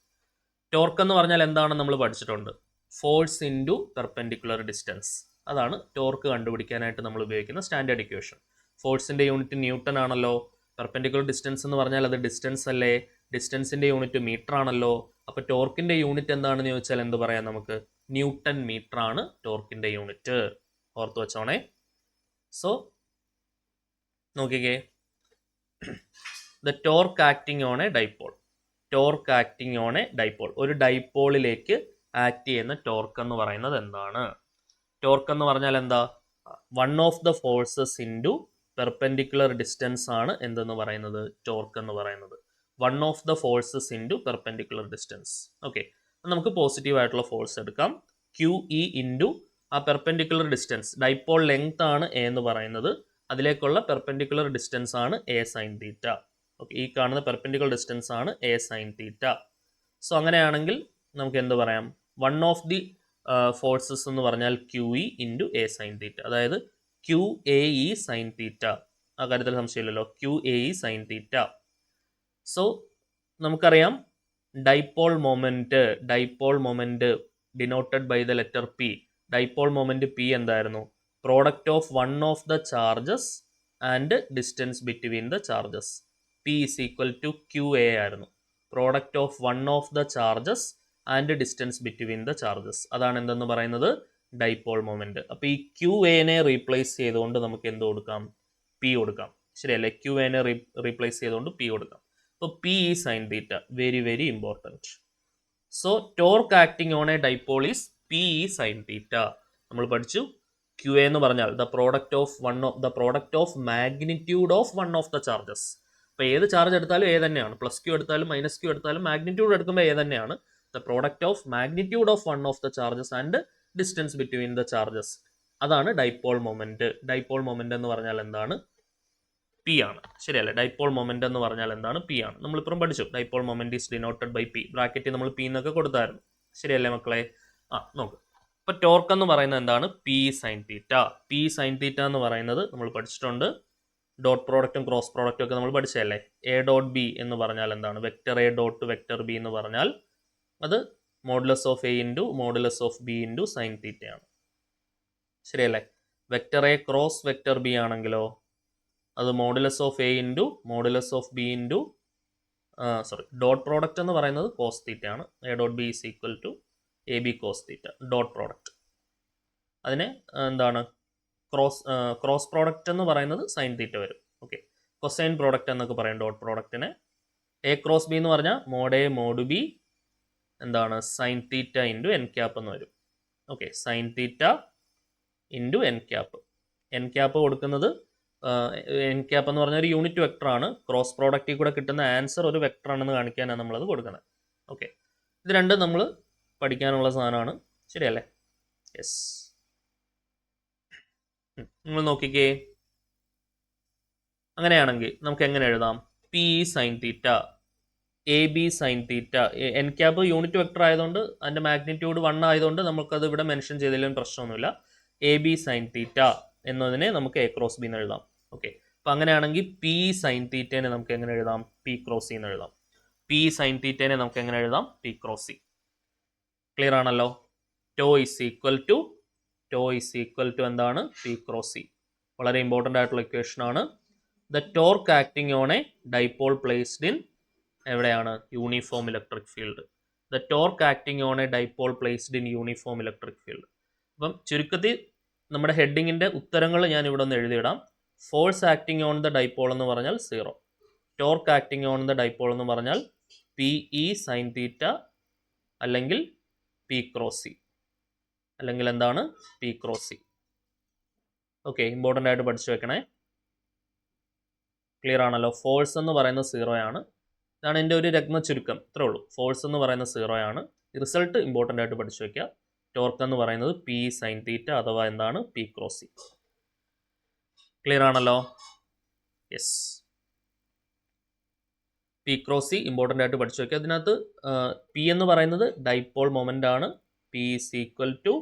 ടോർക്ക് എന്ന് പറഞ്ഞാൽ എന്താണെന്ന് നമ്മൾ പഠിച്ചിട്ടുണ്ട്. Force into perpendicular distance. അതാണ് ടോർക്ക് കണ്ടുപിടിക്കാനായിട്ട് നമ്മൾ ഉപയോഗിക്കുന്ന സ്റ്റാൻഡേർഡ് ഇക്വേഷൻ. ഫോഴ്സിൻ്റെ യൂണിറ്റ് ന്യൂട്ടൺ ആണല്ലോ. പെർപെൻഡിക്കുലർ ഡിസ്റ്റൻസ് എന്ന് പറഞ്ഞാൽ അത് ഡിസ്റ്റൻസ് അല്ലേ. ഡിസ്റ്റൻസിൻ്റെ യൂണിറ്റ് മീറ്റർ ആണല്ലോ. അപ്പോൾ ടോർക്കിൻ്റെ യൂണിറ്റ് എന്താണെന്ന് ചോദിച്ചാൽ എന്ത് പറയാം നമുക്ക്? ന്യൂട്ടൺ മീറ്റർ ആണ് ടോർക്കിൻ്റെ യൂണിറ്റ്. ഓർത്ത് വെച്ചോണേ. സോ നോക്കിക്കേ, the torque acting on a dipole. Torque acting on a dipole. ഒരു ഡൈപോളിലേക്ക് ആക്ട് ചെയ്യുന്ന ടോർക്ക് എന്ന് പറയുന്നത് എന്താണ്? ടോർക്ക് എന്ന് പറഞ്ഞാൽ എന്താ? One of the forces into perpendicular distance ആണ് എന്തെന്ന് പറയുന്നത്? ടോർക്ക് എന്ന് പറയുന്നത്. One of the forces into perpendicular distance. Okay, നമുക്ക് പോസിറ്റീവ് ആയിട്ടുള്ള ഫോഴ്സ് എടുക്കാം. ക്യു ഇ ഇൻറ്റു ആ പെർപെൻഡിക്കുലർ ഡിസ്റ്റൻസ്. ഡൈപോൾ ലെങ്ത് ആണ് എ എന്ന് പറയുന്നത്. അതിലേക്കുള്ള പെർപെൻഡിക്കുലർ ഡിസ്റ്റൻസ് ആണ് എ സൈൻ തീറ്റ. ഓക്കെ, ഈ കാണുന്ന പെർപെൻഡിക്കുലർ ഡിസ്റ്റൻസ് ആണ് എ സൈൻ തീറ്റ. സോ അങ്ങനെയാണെങ്കിൽ നമുക്ക് എന്ത് പറയാം? വൺ ഓഫ് ദി ഫോഴ്സസ് എന്ന് പറഞ്ഞാൽ Q E into A sine theta. അതായത് Q A E sine theta. ആ കാര്യത്തിൽ സംശയമില്ലല്ലോ. Q A E sine theta. So നമുക്കറിയാം dipole moment denoted by the letter P. Dipole moment P എന്തായിരുന്നു? Product of one of the charges and distance between the charges. P is equal to Q A ആയിരുന്നു. Product of one of the charges and distance between the charges. അതാണ് എന്തെന്ന് പറയുന്നത്? Dipole moment. അപ്പോൾ ഈ Q എനെ replace ചെയ്തുകൊണ്ട് നമുക്ക് എന്ത് കൊടുക്കാം? പി കൊടുക്കാം. ശരിയല്ലേ? ക്യു എനെ റീപ്ലേസ് ചെയ്തുകൊണ്ട് പി കൊടുക്കാം. അപ്പോൾ പി ഈ sine theta. Very very important. So torque acting on a dipole is P ഈ സൈൻ തീറ്റ. നമ്മൾ പഠിച്ചു ക്യു എ എന്ന് പറഞ്ഞാൽ the product of magnitude of one of the charges. അപ്പോൾ ഏത് ചാർജ് എടുത്താലും എ തന്നെയാണ്. പ്ലസ് ക്യൂ എടുത്താലും മൈനസ് ക്യൂ എടുത്താലും മാഗ്നിറ്റ്യൂഡ് എടുക്കുമ്പോൾ എ തന്നെയാണ്. The product of magnitude of one of the charges and distance between the charges. അതാണ് dipole moment. Dipole moment എന്ന് പറഞ്ഞാൽ എന്താണ്? പി ആണ്. ശരിയല്ലേ? ഡൈപോൾ മൊമെന്റ് എന്ന് പറഞ്ഞാൽ എന്താണ്? പി ആണ്. നമ്മളിപ്പം പഠിച്ചു dipole moment is denoted by p. ബ്രാക്കറ്റിൽ നമ്മൾ പി എന്നൊക്കെ കൊടുത്തായിരുന്നു. ശരിയല്ലേ മക്കളെ? നോക്ക്. ഇപ്പോൾ ടോർക്ക് എന്ന് പറയുന്നത് എന്താണ്? P sine theta. P sine theta എന്ന് പറയുന്നത് നമ്മൾ പഠിച്ചിട്ടുണ്ട്. ഡോട്ട് പ്രോഡക്റ്റും ക്രോസ് പ്രോഡക്റ്റും ഒക്കെ നമ്മൾ പഠിച്ചതല്ലേ? എ ഡോട്ട് ബി എന്ന് പറഞ്ഞാൽ എന്താണ്? Vector a dot vector b എന്ന് പറഞ്ഞാൽ അത് modulus of a into modulus of b into sine തീറ്റയാണ്. ശരിയല്ലേ? Vector a cross vector b ആണെങ്കിലോ അത് modulus of a into modulus of b into dot product എന്ന് പറയുന്നത് കോസ് തീറ്റ ആണ്. A dot b is equal to a b cos theta. Dot product അതിനെ എന്താണ്? Cross product എന്ന് പറയുന്നത് sine theta വരും. ഓക്കെ, കൊസൈൻ പ്രോഡക്റ്റ് എന്നൊക്കെ പറയും ഡോട്ട് പ്രോഡക്റ്റിനെ. എ ക്രോസ് ബി എന്ന് പറഞ്ഞാൽ മോഡ് എ മോഡ് ബി എന്താണ്? Sine theta into N cap എന്ന് വരും. Okay, sine theta into N cap. N cap കൊടുക്കുന്നത് എൻ ക്യാപ്പ് എന്ന് പറഞ്ഞ ഒരു യൂണിറ്റ് വെക്ടർ ആണ്. ക്രോസ് പ്രോഡക്റ്റിൽ കൂടെ കിട്ടുന്ന ആൻസർ ഒരു വെക്ടർ ആണെന്ന് കാണിക്കാനാണ് നമ്മളത് കൊടുക്കുന്നത്. ഓക്കെ, ഇത് രണ്ടും നമ്മൾ പഠിക്കാനുള്ള സാധനമാണ്. ശരിയല്ലേ? യെസ്. നിങ്ങൾ നോക്കിക്കേ. അങ്ങനെയാണെങ്കിൽ നമുക്ക് എങ്ങനെ എഴുതാം? P sine theta A B sine theta. N cap unit vector ആയതുകൊണ്ട് അതിൻ്റെ മാഗ്നിറ്റ്യൂഡ് 1 ആയതുകൊണ്ട് നമുക്കത് ഇവിടെ മെൻഷൻ ചെയ്തതിലും പ്രശ്നമൊന്നുമില്ല. എ ബി സൈൻ തീറ്റ എന്നതിനെ നമുക്ക് എ ക്രോസ് ബി എന്ന് എഴുതാം. ഓക്കെ, അപ്പം അങ്ങനെയാണെങ്കിൽ പി സൈൻ തീറ്റേനെ നമുക്ക് എങ്ങനെ എഴുതാം? പി ക്രോസ് സി എന്ന് എഴുതാം. പി സൈൻ തീറ്റേനെ നമുക്ക് എങ്ങനെ എഴുതാം? P cross C. ക്ലിയർ ആണല്ലോ? ടോ ഇസ് ഈക്വൽ ടു എന്താണ്? P cross C. വളരെ ഇമ്പോർട്ടൻ്റ് ആയിട്ടുള്ള ഇക്വേഷൻ ആണ്. The torque acting on a dipole placed in എവിടെയാണ്? Uniform electric field. The torque acting on a dipole placed in uniform electric field. അപ്പം ചുരുക്കത്തിൽ നമ്മുടെ ഹെഡിങ്ങിൻ്റെ ഉത്തരങ്ങൾ ഞാൻ ഇവിടെ ഒന്ന് എഴുതിയിടാം. Force acting on the dipole എന്ന് പറഞ്ഞാൽ 0. Torque acting on the dipole എന്ന് പറഞ്ഞാൽ പി ഇ സൈൻ തീറ്റ അല്ലെങ്കിൽ പി ക്രോസ് സി, അല്ലെങ്കിൽ എന്താണ്? P cross C. Okay, important ആയിട്ട് പഠിച്ചു വെക്കണേ. ക്ലിയർ ആണല്ലോ? ഫോഴ്സ് എന്ന് പറയുന്നത് 0 ആണ്. ഇതാണ് എൻ്റെ ഒരു രത്ന ചുരുക്കം. ഇത്രേ ഉള്ളൂ. ഫോഴ്സ് എന്ന് പറയുന്നത് 0 ആണ്. റിസൾട്ട് ഇമ്പോർട്ടൻ്റ് ആയിട്ട് പഠിച്ചു വെക്കുക. ടോർക്ക് എന്ന് പറയുന്നത് പി സൈൻ തീറ്റ അഥവാ എന്താണ്? P cross C. ക്ലിയർ ആണല്ലോ? Yes, P cross C important ആയിട്ട് പഠിച്ചു വയ്ക്കുക. അതിനകത്ത് പി എന്ന് പറയുന്നത് ഡൈപോൾ മൊമെൻ്റ് ആണ്. പി ഈസ് ഈക്വൽ ടു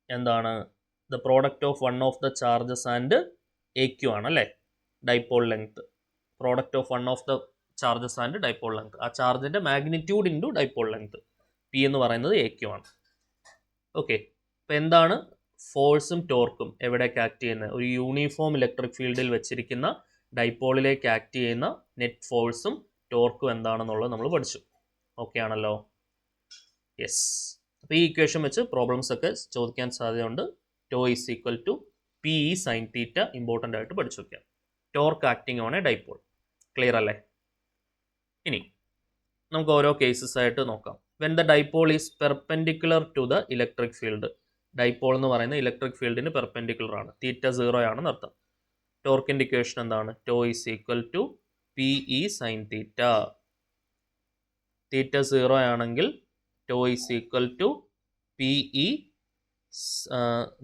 എന്താണ്, the product of one of the charges and A Q ആണ് അല്ലേ, dipole length. Product of one of the charges and dipole length, ആ ചാർജിൻ്റെ magnitude into dipole length. P എന്ന് പറയുന്നത് A Q ആണ്. Okay, അപ്പോൾ എന്താണ് ഫോഴ്സും ടോർക്കും എവിടേക്ക് ആക്ട് ചെയ്യുന്നത്? ഒരു യൂണിഫോം ഇലക്ട്രിക് ഫീൽഡിൽ വെച്ചിരിക്കുന്ന ഡൈപോളിലേക്ക് ആക്ട് ചെയ്യുന്ന നെറ്റ് ഫോഴ്സും ടോർക്കും എന്താണെന്നുള്ളത് നമ്മൾ പഠിച്ചു. ഓക്കെ ആണല്ലോ? യെസ്. അപ്പോൾ ഈ ഇക്വേഷൻ വെച്ച് പ്രോബ്ലംസ് ഒക്കെ ചോദിക്കാൻ സാധ്യതയുണ്ട്. Tau is equal to P E sine theta important ആയിട്ട് പഠിച്ചു വയ്ക്കാം. Torque acting on a dipole. Clear അല്ലേ? ഇനി നമുക്ക് ഓരോ കേസസ് ആയിട്ട് നോക്കാം. When the dipole is perpendicular to the electric field. Dipole എന്ന് പറയുന്ന ഇലക്ട്രിക് ഫീൽഡിന് പെർപെൻഡിക്കുലർ ആണ്, തീറ്റ 0 ആണെന്ന് അർത്ഥം. ടോർക്കിൻ്റെ ഇക്വേഷൻ എന്താണ്? Tau is equal to P E sine theta. Theta 0 ആണെങ്കിൽ tau is equal to P E,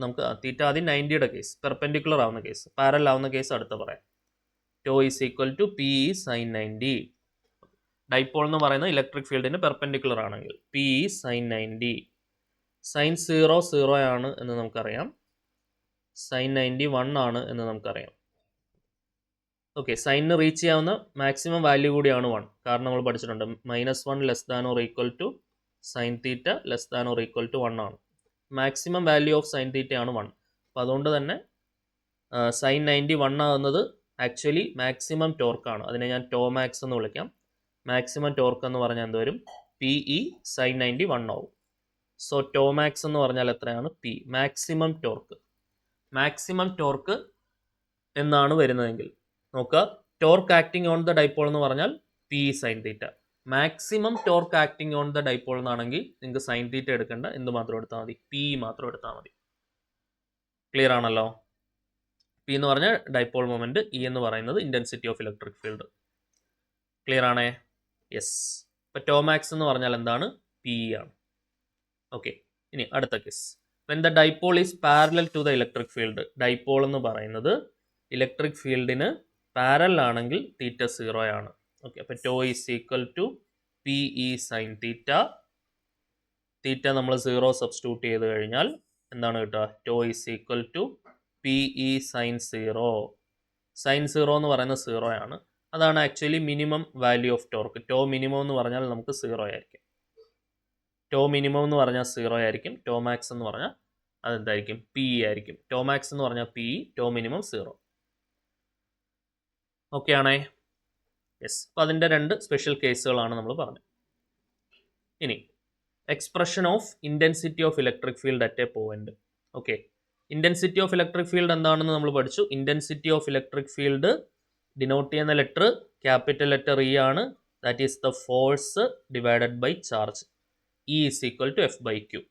നമുക്ക് തീറ്റ ആദ്യം 90യുടെ കേസ്, പെർപെൻഡിക്കുലർ ആവുന്ന കേസ്, പാരലൽ ആവുന്ന കേസ് അടുത്ത പറയാം. Tau is equal to P E sine 90. Dipole എന്ന് പറയുന്ന ഇലക്ട്രിക് ഫീൽഡിന് പെർപെൻഡിക്കുലർ ആണെങ്കിൽ പി ഇ സൈൻ 90. സൈൻ 0 0 ആണ് എന്ന് നമുക്കറിയാം, സൈൻ 90 1 ആണ് എന്ന് നമുക്കറിയാം. ഓക്കെ, സൈനിന് റീച്ച് ചെയ്യാവുന്ന മാക്സിമം വാല്യൂ കൂടിയാണ് 1. കാരണം നമ്മൾ പഠിച്ചിട്ടുണ്ട് -1 less than or equal to sine theta less than or equal to 1 ആണ്. മാക്സിമം വാല്യൂ ഓഫ് സൈൻ തീറ്റയാണ് 1. അപ്പോൾ അതുകൊണ്ട് തന്നെ സൈൻ 90 1 ആകുന്നത് ആക്ച്വലി മാക്സിമം ടോർക്കാണ്. അതിനെ ഞാൻ ടോ മാക്സ് എന്ന് വിളിക്കാം. മാക്സിമം ടോർക്ക് എന്ന് പറഞ്ഞാൽ എന്ത് വരും? പി ഇ സൈൻ 90 1 ആവും. സോ ടോ മാക്സ് എന്ന് പറഞ്ഞാൽ എത്രയാണ്? P, maximum torque. Maximum torque എന്നാണ് വരുന്നതെങ്കിൽ നോക്കുക, torque acting on the dipole എന്ന് പറഞ്ഞാൽ P sine theta. Maximum torque acting on the dipole എന്നാണെങ്കിൽ നിങ്ങൾക്ക് സൈൻ തീറ്റ എടുക്കേണ്ട, എന്ത് മാത്രം എടുത്താൽ മതി? പി മാത്രം എടുത്താൽ മതി. ക്ലിയർ ആണല്ലോ? പി എന്ന് പറഞ്ഞാൽ ഡൈപോൾ മൊമെന്റ്, ഇ എന്ന് പറയുന്നത് intensity of electric field. Clear ആണേ? യെസ്. ഇപ്പൊ ടോ മാക്സ് എന്ന് പറഞ്ഞാൽ എന്താണ്? പി ആണ്. ഓക്കെ, ഇനി അടുത്ത case. When the dipole is parallel to the electric field. Dipole എന്ന് പറയുന്നത് ഇലക്ട്രിക് ഫീൽഡിന് പാരലൽ ആണെങ്കിൽ തീറ്റ 0 ആണ്. ഓക്കെ, അപ്പോൾ tau is equal to P E sine theta. Theta നമ്മൾ 0 സബ്സ്റ്റിറ്റ്യൂട്ട് ചെയ്ത് കഴിഞ്ഞാൽ എന്താണ് കിട്ടുക? Tau is equal to P E sine 0. Sine 0 എന്ന് പറയുന്നത് 0 ആണ്. അതാണ് actually minimum value of torque. Tau minimum എന്ന് പറഞ്ഞാൽ നമുക്ക് 0 ആയിരിക്കും. ടോ മിനിമം എന്ന് പറഞ്ഞാൽ 0 ആയിരിക്കും. ടോ മാക്സ് എന്ന് പറഞ്ഞാൽ അതെന്തായിരിക്കും? പി ആയിരിക്കും. ടോ മാക്സ് എന്ന് പറഞ്ഞാൽ പി, ടോ മിനിമം 0. ഓക്കെ ആണേ? യെസ്. അപ്പോൾ അതിൻ്റെ 2 സ്പെഷ്യൽ കേസുകളാണ് നമ്മൾ പറഞ്ഞത്. ഇനി expression of intensity of electric field at a point. Okay, intensity of electric field എന്താണെന്ന് നമ്മൾ പഠിച്ചു. Intensity of electric field denote ചെയ്യുന്ന ലെറ്റർ ക്യാപിറ്റൽ ലെറ്റർ ഇ ആണ്. That is the force divided by charge. E is equal to F by q.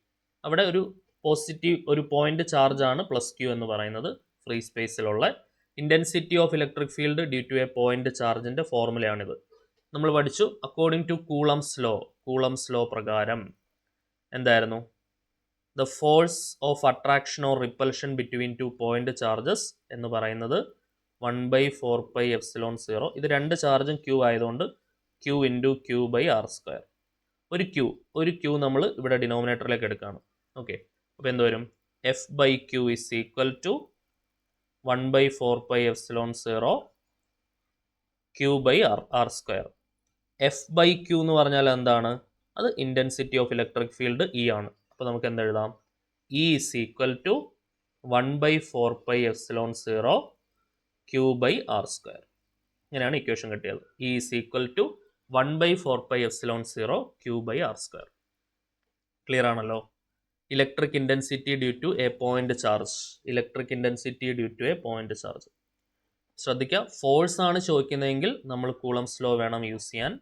അവിടെ ഒരു positive ഒരു point charge ആണ് plus Q എന്ന് പറയുന്നത് ഫ്രീ സ്പേസിലുള്ള. Intensity of electric field due to a point ചാർജിൻ്റെ ഫോർമുലയാണിത്. നമ്മൾ പഠിച്ചു according to Coulomb's law. Coulomb's law പ്രകാരം എന്തായിരുന്നു? The force of attraction or repulsion between 2 point charges എന്ന് പറയുന്നത് 1/4πε0. ഇത് 2 ചാർജും ക്യൂ ആയതുകൊണ്ട് Q into Q by R square. ഒരു ക്യൂ നമ്മൾ ഇവിടെ ഡിനോമിനേറ്ററിലേക്ക് എടുക്കുകയാണ്. ഓക്കെ, അപ്പോൾ എന്ത് വരും? F by Q is equal to 1/4πε0 Q by R square. F by Q എന്ന് പറഞ്ഞാൽ എന്താണ്? അത് intensity of electric field E ആണ്. അപ്പോൾ നമുക്ക് എന്തെഴുതാം? E is equal to 1/4πε0 Q by R square. ഇങ്ങനെയാണ് ഇക്വേഷൻ കിട്ടിയത്. E is equal to 1/4πε0 Q by R square. Clear ആണല്ലോ? Electric intensity due to a point charge. Electric intensity due to a point charge. ശ്രദ്ധിക്കുക, force ആണ് ചോദിക്കുന്നതെങ്കിൽ നമ്മൾ Coulomb's law വേണം use ചെയ്യാൻ.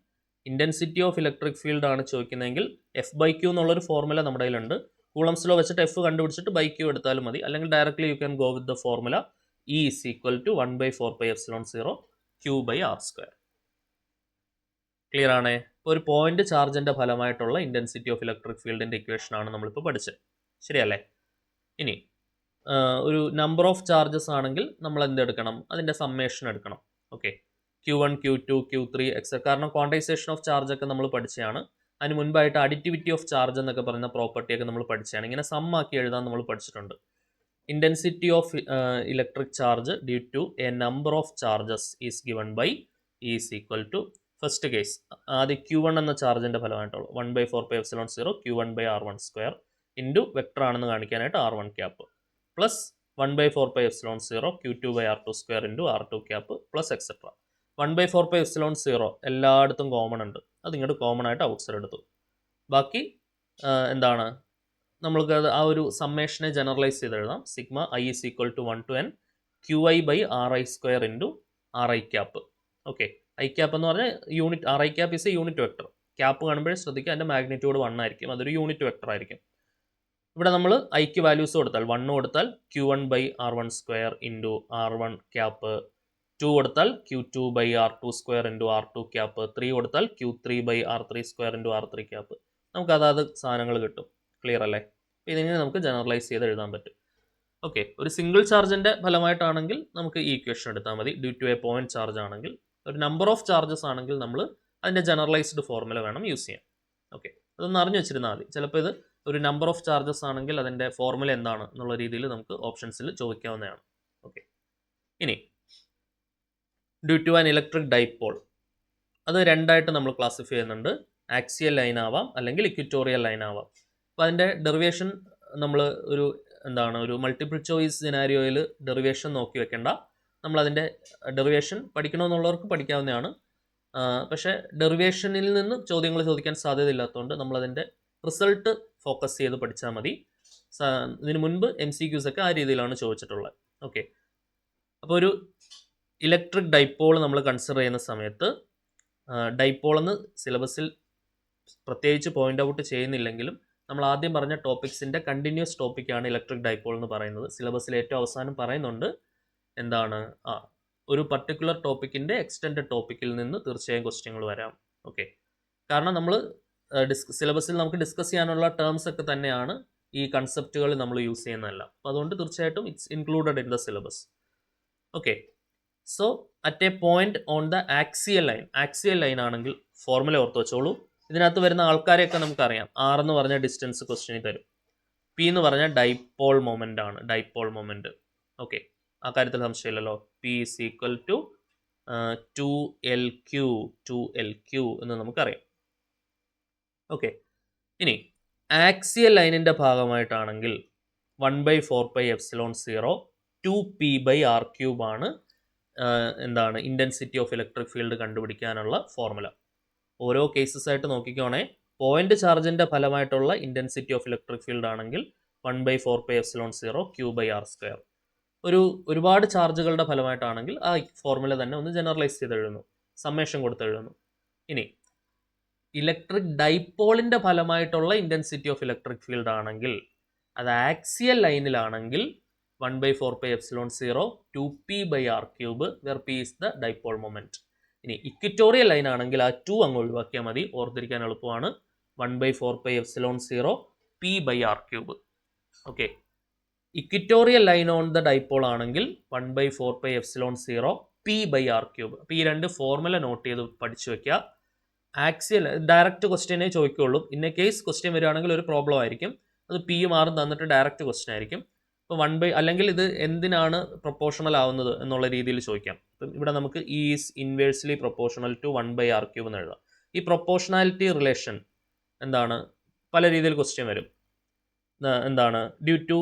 Intensity of electric field ആണ് ചോദിക്കുന്നതെങ്കിൽ F by Q എന്നുള്ളൊരു ഫോർമുല നമ്മുടെ കയ്യിലുണ്ട്. കൂളംസ് ലോ വെച്ചിട്ട് എഫ് കണ്ടുപിടിച്ചിട്ട് ബൈ ക്യൂ എടുത്താലും മതി. അല്ലെങ്കിൽ directly you can go with the formula E is equal to 1/4πε0 Q by R square. Clear ആണേ? ഇപ്പോൾ ഒരു പോയിന്റ് ചാർജിൻ്റെ ഫലമായിട്ടുള്ള ഇൻറ്റൻസിറ്റി ഓഫ് ഇലക്ട്രിക് ഫീൽഡിൻ്റെ ഇക്വേഷൻ ആണ് നമ്മളിപ്പോൾ പഠിച്ചത്. ശരിയല്ലേ? ഇനി ഒരു നമ്പർ ഓഫ് ചാർജസ് ആണെങ്കിൽ നമ്മൾ എന്തെടുക്കണം, അതിൻ്റെ സമ്മേഷൻ എടുക്കണം. Okay, Q1 Q2 Q3 etcetera. കാരണം ക്വാണ്ടൈസേഷൻ ഓഫ് ചാർജ് ഒക്കെ നമ്മൾ പഠിച്ചതാണ്. അതിന് മുൻപായിട്ട് അഡിറ്റിവിറ്റി ഓഫ് ചാർജ് എന്നൊക്കെ പറയുന്ന പ്രോപ്പർട്ടിയൊക്കെ നമ്മൾ പഠിച്ചതാണ്. ഇങ്ങനെ സമ്മാക്കി എഴുതാൻ നമ്മൾ പഠിച്ചിട്ടുണ്ട്. Intensity of electric charge due to a number of charges is given by is equal to first case ആദ്യം Q1 എന്ന ചാർജിൻ്റെ ഫലമായിട്ടുള്ളൂ 1/4πε0 Q1/R1² ഇൻറ്റു വെക്ടർ ആണെന്ന് കാണിക്കാനായിട്ട് R1 cap plus 1/4πε0 Q2/R2² into R2 cap plus etcetera. 1/4πε0 എല്ലായിടത്തും common ഉണ്ട്, അതിങ്ങോട്ട് common ആയിട്ട് outside എടുത്തു. ബാക്കി എന്താണ്, നമ്മൾക്ക് അത് ആ ഒരു സമ്മേഷനെ ജനറലൈസ് ചെയ്ത് എഴുതാം. Sigma I is equal to 1 to n QI/RI² into RI cap. Okay, I cap എന്ന് പറഞ്ഞാൽ unit, RI cap is a unit vector. Cap കാണുമ്പോഴേ ശ്രദ്ധിക്കുക, അതിൻ്റെ മാഗ്നിറ്റ്യൂഡ് 1 ആയിരിക്കും, അതൊരു യൂണിറ്റ് വെക്ടർ ആയിരിക്കും. ഇവിടെ നമ്മൾ ഐക്ക് വാല്യൂസ് കൊടുത്താൽ 1 കൊടുത്താൽ Q1/R1² ഇൻറ്റു R1 ക്യാപ്പ്, 2 കൊടുത്താൽ Q2/R2² ഇൻറ്റു R2 ക്യാപ്പ്, 3 കൊടുത്താൽ Q3/R3² ഇൻറ്റു R3 ക്യാപ്പ്. നമുക്ക് അതാത് സാധനങ്ങൾ കിട്ടും. ക്ലിയർ അല്ലേ? ഇതിങ്ങനെ നമുക്ക് ജനറലൈസ് ചെയ്ത് എഴുതാൻ പറ്റും. ഓക്കെ, ഒരു സിംഗിൾ ചാർജിൻ്റെ ഫലമായിട്ടാണെങ്കിൽ നമുക്ക് ഈ ഇക്വേഷൻ എടുത്താൽ മതി. Due to a point charge ആണെങ്കിൽ, ഒരു നമ്പർ ഓഫ് ചാർജസ് ആണെങ്കിൽ നമ്മൾ അതിൻ്റെ ജനറലൈസ്ഡ് ഫോർമുല വേണം യൂസ് ചെയ്യാൻ. ഓക്കെ, അതൊന്ന് അറിഞ്ഞു വെച്ചിരുന്നാൽ മതി. ചിലപ്പോൾ ഇത് ഒരു നമ്പർ ഓഫ് ചാർജസ് ആണെങ്കിൽ അതിൻ്റെ ഫോർമുല എന്താണ് എന്നുള്ള രീതിയിൽ നമുക്ക് ഓപ്ഷൻസിൽ ചോദിക്കാവുന്നതാണ്. ഓക്കെ, ഇനി due to an electric dipole, അത് രണ്ടായിട്ട് നമ്മൾ ക്ലാസിഫൈ ചെയ്യുന്നുണ്ട്. ആക്സിയൽ ലൈൻ ആവാം അല്ലെങ്കിൽ ഇക്വിറ്റോറിയൽ ലൈൻ ആവാം. അപ്പോൾ അതിൻ്റെ ഡെറിവേഷൻ നമ്മൾ ഒരു മൾട്ടിപ്പിൾ ചോയ്സ് സിനാരിയോയിൽ ഡെറിവേഷൻ നോക്കി വെക്കേണ്ട. നമ്മളതിൻ്റെ ഡെറിവേഷൻ പഠിക്കണമെന്നുള്ളവർക്ക് പഠിക്കാവുന്നതാണ്. പക്ഷേ ഡെറിവേഷനിൽ നിന്ന് ചോദ്യങ്ങൾ ചോദിക്കാൻ സാധ്യതയില്ലാത്തതുകൊണ്ട് നമ്മളതിൻ്റെ റിസൾട്ട് ഫോക്കസ് ചെയ്ത് പഠിച്ചാൽ മതി. ഇതിന് മുൻപ് MCQs ഒക്കെ ആ രീതിയിലാണ് ചോദിച്ചിട്ടുള്ളത്. ഓക്കെ, അപ്പോൾ ഒരു ഇലക്ട്രിക് ഡൈപോൾ നമ്മൾ കൺസിഡർ ചെയ്യുന്ന സമയത്ത്, ഡൈപോൾ എന്ന് സിലബസിൽ പ്രത്യേകിച്ച് പോയിന്റ് ഔട്ട് ചെയ്യുന്നില്ലെങ്കിലും നമ്മൾ ആദ്യം പറഞ്ഞ ടോപ്പിക്സിൻ്റെ കണ്ടിന്യൂസ് ടോപ്പിക്കാണ് ഇലക്ട്രിക് ഡൈപോൾ എന്ന് പറയുന്നത്. സിലബസിൽ ഏറ്റവും അവസാനം പറയുന്നുണ്ട് എന്താണ്, ഒരു പർട്ടിക്കുലർ ടോപ്പിക്കിൻ്റെ എക്സ്റ്റെൻഡ് ടോപ്പിക്കിൽ നിന്ന് തീർച്ചയായും ക്വസ്റ്റ്യങ്ങൾ വരാം. ഓക്കെ, കാരണം നമ്മൾ സിലബസിൽ നമുക്ക് ഡിസ്കസ് ചെയ്യാനുള്ള ടേംസ് ഒക്കെ തന്നെയാണ് ഈ കൺസെപ്റ്റുകൾ നമ്മൾ യൂസ് ചെയ്യുന്നതല്ല. അപ്പോൾ അതുകൊണ്ട് തീർച്ചയായിട്ടും it's included in the syllabus. Okay, so at a point on the axial line ആണെങ്കിൽ ഫോർമുല ഓർത്ത് വെച്ചോളൂ. ഇതിനകത്ത് വരുന്ന ആൾക്കാരെയൊക്കെ നമുക്കറിയാം. R എന്ന് പറഞ്ഞ ഡിസ്റ്റൻസ് ക്വസ്റ്റ്യനിൽ തരും. P എന്ന് പറഞ്ഞാൽ ഡൈപോൾ മൊമെൻ്റ് ആണ്, ഡൈപോൾ മൊമെൻ്റ്. ഓക്കെ, ആ കാര്യത്തിൽ സംശയമില്ലല്ലോ. P is equal to 2LQ എന്ന് നമുക്കറിയാം. ഓക്കെ, ഇനി ആക്സിയൽ ലൈനിൻ്റെ ഭാഗമായിട്ടാണെങ്കിൽ 1/4πε0 2P/R³ ആണ് എന്താണ് ഇൻറ്റൻസിറ്റി ഓഫ് ഇലക്ട്രിക് ഫീൽഡ് കണ്ടുപിടിക്കാനുള്ള ഫോർമുല. ഓരോ കേസസ് ആയിട്ട് നോക്കിക്കോണേ. പോയിന്റ് ചാർജിൻ്റെ ഫലമായിട്ടുള്ള ഇൻറ്റൻസിറ്റി ഓഫ് ഇലക്ട്രിക് ഫീൽഡ് ആണെങ്കിൽ 1/4πε0 Q/R². ഒരുപാട് ചാർജുകളുടെ ഫലമായിട്ടാണെങ്കിൽ ആ ഫോർമുല തന്നെ ഒന്ന് ജനറലൈസ് ചെയ്ത് എഴുതുന്നു, സമ്മേഷൻ കൊടുത്ത് എഴുതുന്നു. ഇനി ഇലക്ട്രിക് ഡൈപോളിൻ്റെ ഫലമായിട്ടുള്ള ഇൻറ്റൻസിറ്റി ഓഫ് ഇലക്ട്രിക് ഫീൽഡ് ആണെങ്കിൽ, അത് ആക്സിയൽ ലൈനിലാണെങ്കിൽ 1/4πε0 2P/R³ where P is the dipole moment. ഇനി ഇക്വിറ്റോറിയൽ ലൈൻ ആണെങ്കിൽ ആ 2 അങ്ങ് ഒഴിവാക്കിയാൽ മതി, ഓർത്തിരിക്കാൻ എളുപ്പമാണ്. 1/4πε0 P/R³. Okay, equatorial line on the dipole ആണെങ്കിൽ 1/4πε0 P/R³. അപ്പോൾ ഈ രണ്ട് ഫോർമുല നോട്ട് ചെയ്ത് പഠിച്ചു വെക്കുക. ആക്സിയൽ ഡയറക്റ്റ് ക്വസ്റ്റ്യനെ ചോദിക്കുകയുള്ളൂ. ഇന്ന കേസ് ക്വസ്റ്റ്യൻ വരികയാണെങ്കിൽ ഒരു പ്രോബ്ലം ആയിരിക്കും, അത് P മാറും തന്നിട്ട് ഡയറക്റ്റ് ക്വസ്റ്റ്യൻ ആയിരിക്കും. ഇപ്പോൾ അല്ലെങ്കിൽ ഇത് എന്തിനാണ് പ്രൊപ്പോർഷണൽ ആവുന്നത് എന്നുള്ള രീതിയിൽ ചോദിക്കാം. ഇപ്പം ഇവിടെ നമുക്ക് is inversely proportional to 1/R³ എന്ന് എഴുതാം. ഈ പ്രൊപ്പോർഷണാലിറ്റി റിലേഷൻ എന്താണ്, പല രീതിയിൽ ക്വസ്റ്റ്യൻ വരും. എന്താണ്, due to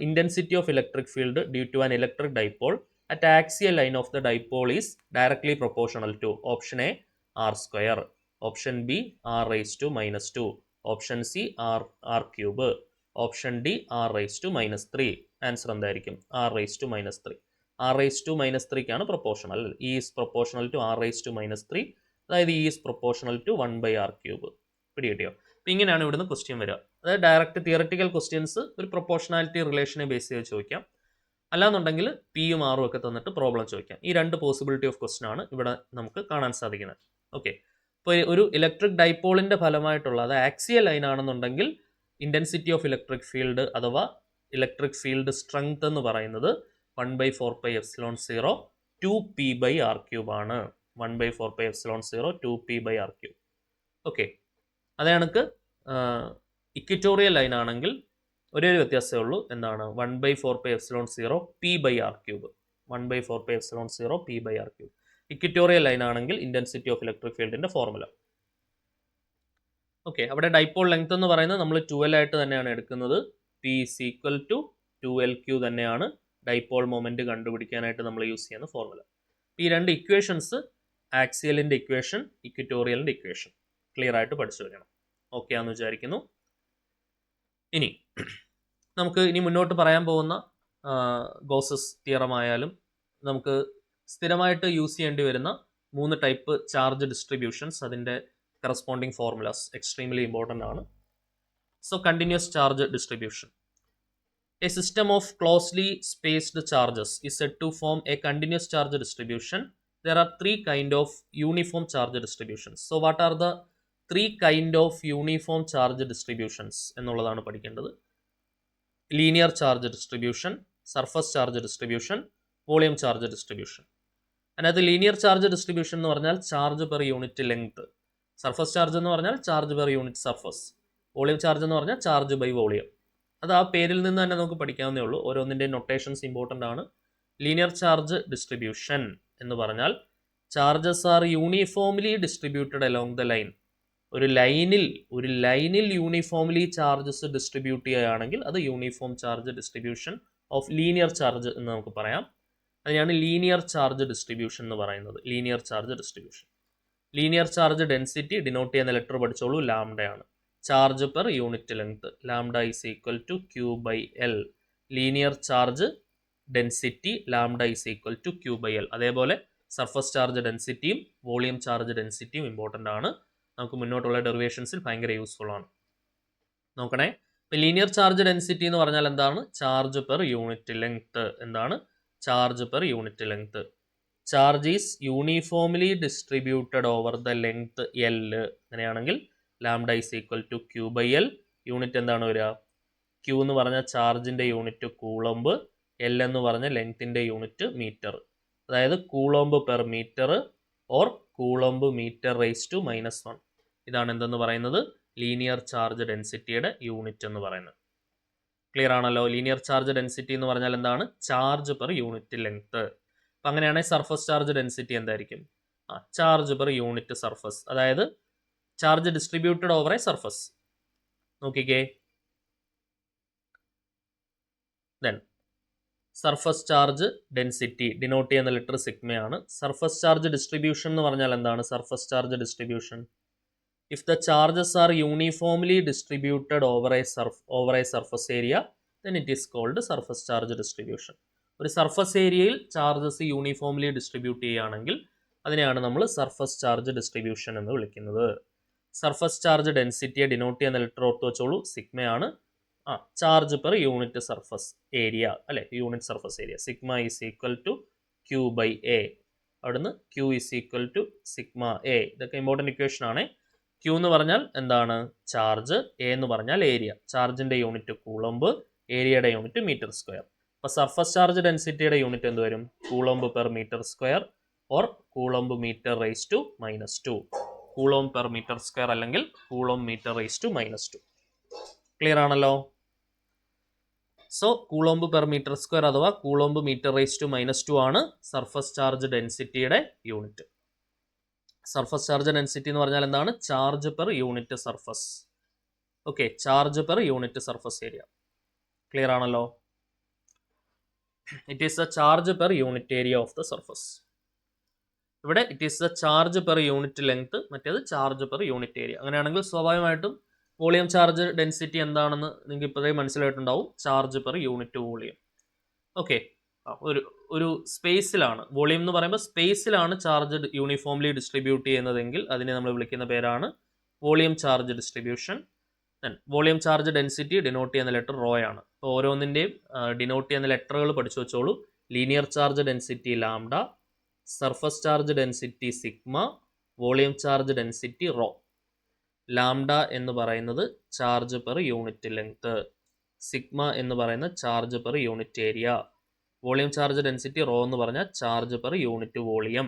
intensity of electric field due to an electric dipole at axial line of the dipole is directly proportional to option A R², option B R⁻², option C R³ option D R⁻3. Answer എന്തായിരിക്കും? R⁻3. R⁻3ക്കാണ് proportional. E is proportional to R⁻3, അതായത് E is proportional to 1/R³. പിടികിട്ടിയോ? അപ്പം ഇങ്ങനെയാണ് ഇവിടുന്ന് question വരിക. അതായത് direct theoretical questions ഒരു പ്രൊപ്പോർഷണാലിറ്റി റിലേഷനെ ബേസ് ചെയ്ത് ചോദിക്കാം. അല്ലാന്നുണ്ടെങ്കിൽ Pയും Rയും ഒക്കെ തന്നിട്ട് പ്രോബ്ലം ചോദിക്കാം. ഈ രണ്ട് പോസിബിലിറ്റി ഓഫ് ക്വസ്റ്റ്യൻ ആണ് ഇവിടെ നമുക്ക് കാണാൻ സാധിക്കുന്നത്. ഓക്കെ, ഇപ്പോൾ ഒരു ഇലക്ട്രിക് ഡൈപോളിൻ്റെ ഫലമായിട്ടുള്ള, അത് ആക്സിയൽ ലൈൻ ആണെന്നുണ്ടെങ്കിൽ ഇൻറ്റൻസിറ്റി ഓഫ് ഇലക്ട്രിക് ഫീൽഡ് അഥവാ ഇലക്ട്രിക് ഫീൽഡ് സ്ട്രെങ്ത് എന്ന് പറയുന്നത് 1/4πε0 2p/r³ ആണ്. 1/4πε0 2p/r³. ഓക്കെ, അതേ കണക്ക് ഇക്വറ്റോറിയൽ ലൈൻ ആണെങ്കിൽ ഒരേ ഒരു വ്യത്യാസമേ ഉള്ളൂ. എന്താണ്? 1/4πε0 p/r³. 1/4πε0 p/r³. ഇക്വറ്റോറിയൽ ലൈൻ ആണെങ്കിൽ ഇന്റൻസിറ്റി ഓഫ് ഇലക്ട്രിക് ഫീൽഡിന്റെ ഫോർമുല. ഓക്കെ, അവിടെ ഡൈപോൾ ലെങ്ത് എന്ന് പറയുന്നത് നമ്മൾ 12 ആയിട്ട് തന്നെയാണ് എടുക്കുന്നത്. P = 2Lq തന്നെയാണ് ഡൈപോൾ മൊമെന്റ് കണ്ടുപിടിക്കാനായിട്ട് നമ്മൾ യൂസ് ചെയ്യുന്ന ഫോർമുല. ഈ രണ്ട് ഇക്വേഷൻസ്, ആക്സിയലിന്റെ ഇക്വേഷൻ, ഇക്വറ്റോറിയലിന്റെ ഇക്വേഷൻ ക്ലിയർ ആയിട്ട് പഠിച്ചു വയ്ക്കണം. ഓക്കെ ആണെന്ന് വിചാരിക്കുന്നു. ഇനി നമുക്ക് മുന്നോട്ട് പറയാൻ പോകുന്ന ഗോസസ് തിയറം ആയാലും നമുക്ക് സ്ഥിരമായിട്ട് യൂസ് ചെയ്യേണ്ടി വരുന്ന 3 ടൈപ്പ് ചാർജ് ഡിസ്ട്രിബ്യൂഷൻസ്, അതിൻ്റെ കറസ്പോണ്ടിങ് ഫോർമുലാസ് എക്സ്ട്രീംലി ഇമ്പോർട്ടൻ്റ് ആണ്. So continuous charge distribution. A system of closely spaced charges is said to form a continuous charge distribution. There are 3 kind of uniform charge distributions. So what are the 3 kind of uniform charge distributions എന്നുള്ളതാണ് പഠിക്കേണ്ടത്. Linear charge distribution, surface charge distribution, volume charge distribution. അതിനകത്ത് linear charge distribution എന്ന് പറഞ്ഞാൽ charge per unit length, surface charge എന്ന് പറഞ്ഞാൽ charge per unit surface, volume charge എന്ന് പറഞ്ഞാൽ charge by volume. അത് ആ പേരിൽ നിന്ന് തന്നെ നമുക്ക് പഠിക്കാവുന്നേ ഉള്ളൂ. ഓരോന്നിൻ്റെയും നൊട്ടേഷൻസ് ഇമ്പോർട്ടൻ്റ് ആണ്. ലീനിയർ ചാർജ് ഡിസ്ട്രിബ്യൂഷൻ എന്ന് പറഞ്ഞാൽ charges are uniformly distributed along the line. ഒരു ലൈനിൽ യൂണിഫോംലി ചാർജസ് ഡിസ്ട്രിബ്യൂട്ട് ചെയ്യുകയാണെങ്കിൽ അത് uniform charge distribution of linear charge എന്ന് നമുക്ക് പറയാം. അതിനാണ് ലീനിയർ ചാർജ് ഡിസ്ട്രിബ്യൂഷൻ എന്ന് പറയുന്നത്. Linear charge distribution. Linear charge density denote ചെയ്യുന്ന ലെറ്റർ പഠിച്ചോളൂ, ലാംഡയാണ്. Charge per unit length, lambda = Q/L. Linear charge density lambda = Q/L. അതേപോലെ സർഫസ് ചാർജ് ഡെൻസിറ്റിയും വോളിയം ചാർജ് ഡെൻസിറ്റിയും ഇമ്പോർട്ടൻ്റ് ആണ്. നമുക്ക് മുന്നോട്ടുള്ള ഡെറിവേഷൻസിൽ ഭയങ്കര യൂസ്ഫുൾ ആണ്. നോക്കണേ, ഇപ്പം ലീനിയർ ചാർജ് ഡെൻസിറ്റി എന്ന് പറഞ്ഞാൽ എന്താണ്? Charge per unit length. എന്താണ്? Charge per unit length. Charge is uniformly distributed over the length L. അങ്ങനെയാണെങ്കിൽ ലാംഡ = Q/L. യൂണിറ്റ് എന്താണ് വരിക? Q എന്ന് പറഞ്ഞ ചാർജിൻ്റെ യൂണിറ്റ് കൂളംബ്, L എന്ന് പറഞ്ഞ ലെങ്ത്തിൻ്റെ യൂണിറ്റ് മീറ്റർ. അതായത് coulomb per metre or coulomb μ/-1. ഇതാണ് എന്തെന്ന് പറയുന്നത്? ലീനിയർ ചാർജ് ഡെൻസിറ്റിയുടെ യൂണിറ്റ് എന്ന് പറയുന്നത്. ക്ലിയർ ആണല്ലോ? ലീനിയർ ചാർജ് ഡെൻസിറ്റി എന്ന് പറഞ്ഞാൽ എന്താണ്? Charge per unit length. അപ്പം അങ്ങനെയാണെങ്കിൽ സർഫസ് ചാർജ് ഡെൻസിറ്റി എന്തായിരിക്കും? ചാർജ് പെർ യൂണിറ്റ് സർഫസ്, അതായത് charge distributed over a surface. നോക്കിക്കേ, then surface charge density denote ചെയ്യുന്ന ലെറ്റർ സിഗ്മയാണ്. സർഫസ് ചാർജ് ഡിസ്ട്രിബ്യൂഷൻ എന്ന് പറഞ്ഞാൽ എന്താണ്? Surface charge distribution, if the charges are uniformly distributed over a surface area, then it is called surface charge distribution. ഒരു surface ഏരിയയിൽ charges uniformly distribute ചെയ്യുകയാണെങ്കിൽ അതിനെയാണ് നമ്മൾ സർഫസ് ചാർജ് ഡിസ്ട്രിബ്യൂഷൻ എന്ന് വിളിക്കുന്നത്. സർഫസ് ചാർജ് ഡെൻസിറ്റിയെ ഡിനോട്ട് ചെയ്യുന്ന ലെറ്റർ ഓർത്ത് വെച്ചോളൂ, സിഗ്മയാണ്. Charge per unit surface area, അല്ലെ, unit surface area. Sigma = Q/A. അവിടുന്ന് Q = σA. ഇതൊക്കെ ഇമ്പോർട്ടൻറ്റ് ഇക്വേഷൻ ആണ്. Q എന്ന് പറഞ്ഞാൽ എന്താണ്? ചാർജ്. A എന്ന് പറഞ്ഞാൽ ഏരിയ. ചാർജിന്റെ യൂണിറ്റ് കൂളംബ്, ഏരിയയുടെ യൂണിറ്റ് മീറ്റർ സ്ക്വയർ. അപ്പോൾ സർഫസ് ചാർജ് ഡെൻസിറ്റിയുടെ യൂണിറ്റ് എന്ത് വരും? Coulomb per metre square or coulomb m/-2. Coulomb per metre square അല്ലെങ്കിൽ കൂളംബ് m/-2. ക്ലിയർ ആണല്ലോ? So coulomb per metre square അഥവാ കൂളംബ് m/-2 ആണ് സർഫസ് ചാർജ് ഡെൻസിറ്റിയുടെ യൂണിറ്റ്. സർഫസ് ചാർജ് ഡെൻസിറ്റി എന്ന് പറഞ്ഞാൽ എന്താണ്? Charge per unit surface. Okay, charge per unit surface area. Clear ആണല്ലോ? It is the charge per unit area of the surface. ഇവിടെ it is the charge per unit length, മറ്റേത് charge per unit area. അങ്ങനെയാണെങ്കിൽ സ്വാഭാവികമായിട്ടും volume charge density എന്താണെന്ന് നിങ്ങൾക്ക് ഇപ്പോഴേ മനസ്സിലായിട്ടുണ്ടാവും. Charge per unit volume. Okay, ഒരു സ്പേസിലാണ്, വോളിയം എന്ന് പറയുമ്പോൾ സ്പേസിലാണ് ചാർജ് യൂണിഫോംലി ഡിസ്ട്രിബ്യൂട്ട് ചെയ്യുന്നതെങ്കിൽ അതിനെ നമ്മൾ വിളിക്കുന്ന പേരാണ് volume charge distribution. Volume charge density denote ചെയ്യുന്ന ലെറ്റർ റോ ആണ്. അപ്പോൾ ഓരോന്നിൻ്റെയും ഡിനോട്ട് ചെയ്യുന്ന ലെറ്ററുകൾ പഠിച്ചു വെച്ചോളൂ. Linear charge density lambda, surface charge density sigma, volume charge density raw. Lambda എന്ന് പറയുന്നത് charge per unit length, sigma എന്ന് പറയുന്ന charge per unit area. Volume charge density rho എന്ന് പറഞ്ഞാൽ charge per unit volume.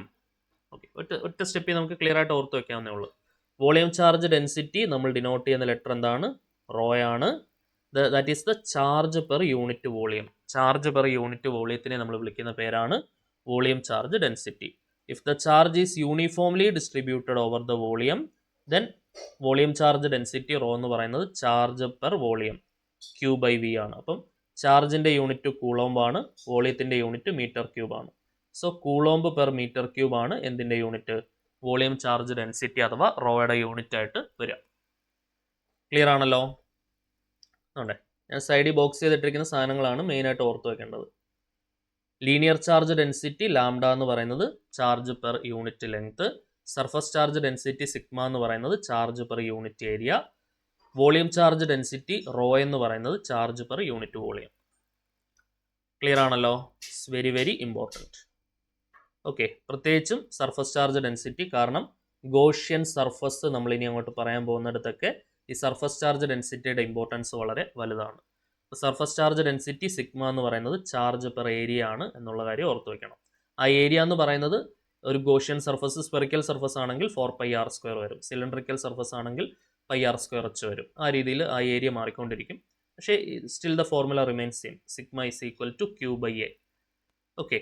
Okay, ഒറ്റ സ്റ്റെപ്പിൽ നമുക്ക് clear ആയിട്ട് ഓർത്ത് വെക്കാവുന്നേ ഉള്ളൂ. വോളിയം ചാർജ് ഡെൻസിറ്റി നമ്മൾ ഡിനോട്ട് ചെയ്യുന്ന ലെറ്റർ എന്താണ്? റോ ആണ്. That is the charge per unit volume. Charge per unit വോളിയത്തിനെ നമ്മൾ വിളിക്കുന്ന പേരാണ് volume charge density. If the charge is uniformly distributed over the volume, then volume charge density rho എന്ന് പറയുന്നത് ചാർജ് പെർ വോളിയം Q/V ആണ്. അപ്പം ചാർജിൻ്റെ unit coulomb ആണ്, വോളിയത്തിൻ്റെ യൂണിറ്റ് മീറ്റർ ക്യൂബ് ആണ്. So coulomb per metre cube ആണ് എന്തിൻ്റെ unit? Volume charge density അഥവാ റോയുടെ യൂണിറ്റ് ആയിട്ട് വരിക. ക്ലിയർ ആണല്ലോ? ഉണ്ട്. ഞാൻ സൈഡിൽ ബോക്സ് ചെയ്തിട്ടിരിക്കുന്ന സാധനങ്ങളാണ് മെയിനായിട്ട് ഓർത്ത് വെക്കേണ്ടത്. ലീനിയർ ചാർജ് ഡെൻസിറ്റി ലാംഡ എന്ന് പറയുന്നത് charge per unit length. Surface charge density sigma എന്ന് പറയുന്നത് charge per unit area. Volume charge density rho എന്ന് പറയുന്നത് charge per unit volume. Clear ആണല്ലോ? It's very very important. Okay, പ്രത്യേകിച്ചും സർഫസ് ചാർജ് ഡെൻസിറ്റി, കാരണം Gaussian surface നമ്മൾ ഇനി അങ്ങോട്ട് പറയാൻ പോകുന്നിടത്തൊക്കെ ഈ സർഫസ് ചാർജ് ഡെൻസിറ്റിയുടെ ഇമ്പോർട്ടൻസ് വളരെ വലുതാണ്. സർഫസ് ചാർജ് ഡെൻസിറ്റി സിഗ്മ എന്ന് പറയുന്നത് ചാർജ് പെർ ഏരിയ ആണ് എന്നുള്ള കാര്യം ഓർത്ത് വെക്കണം. ആ ഏരിയ എന്ന് പറയുന്നത് ഒരു ഗോഷ്യൻ സർഫസ്, സ്പെറിക്കൽ സർഫസ് ആണെങ്കിൽ 4πr² വരും, സിലിണ്ടറിക്കൽ സർഫസ് ആണെങ്കിൽ πr²h വരും. ആ രീതിയിൽ ആ ഏരിയ മാറിക്കൊണ്ടിരിക്കും. പക്ഷേ still the formula remains same. Sigma is equal to Q/A. Okay,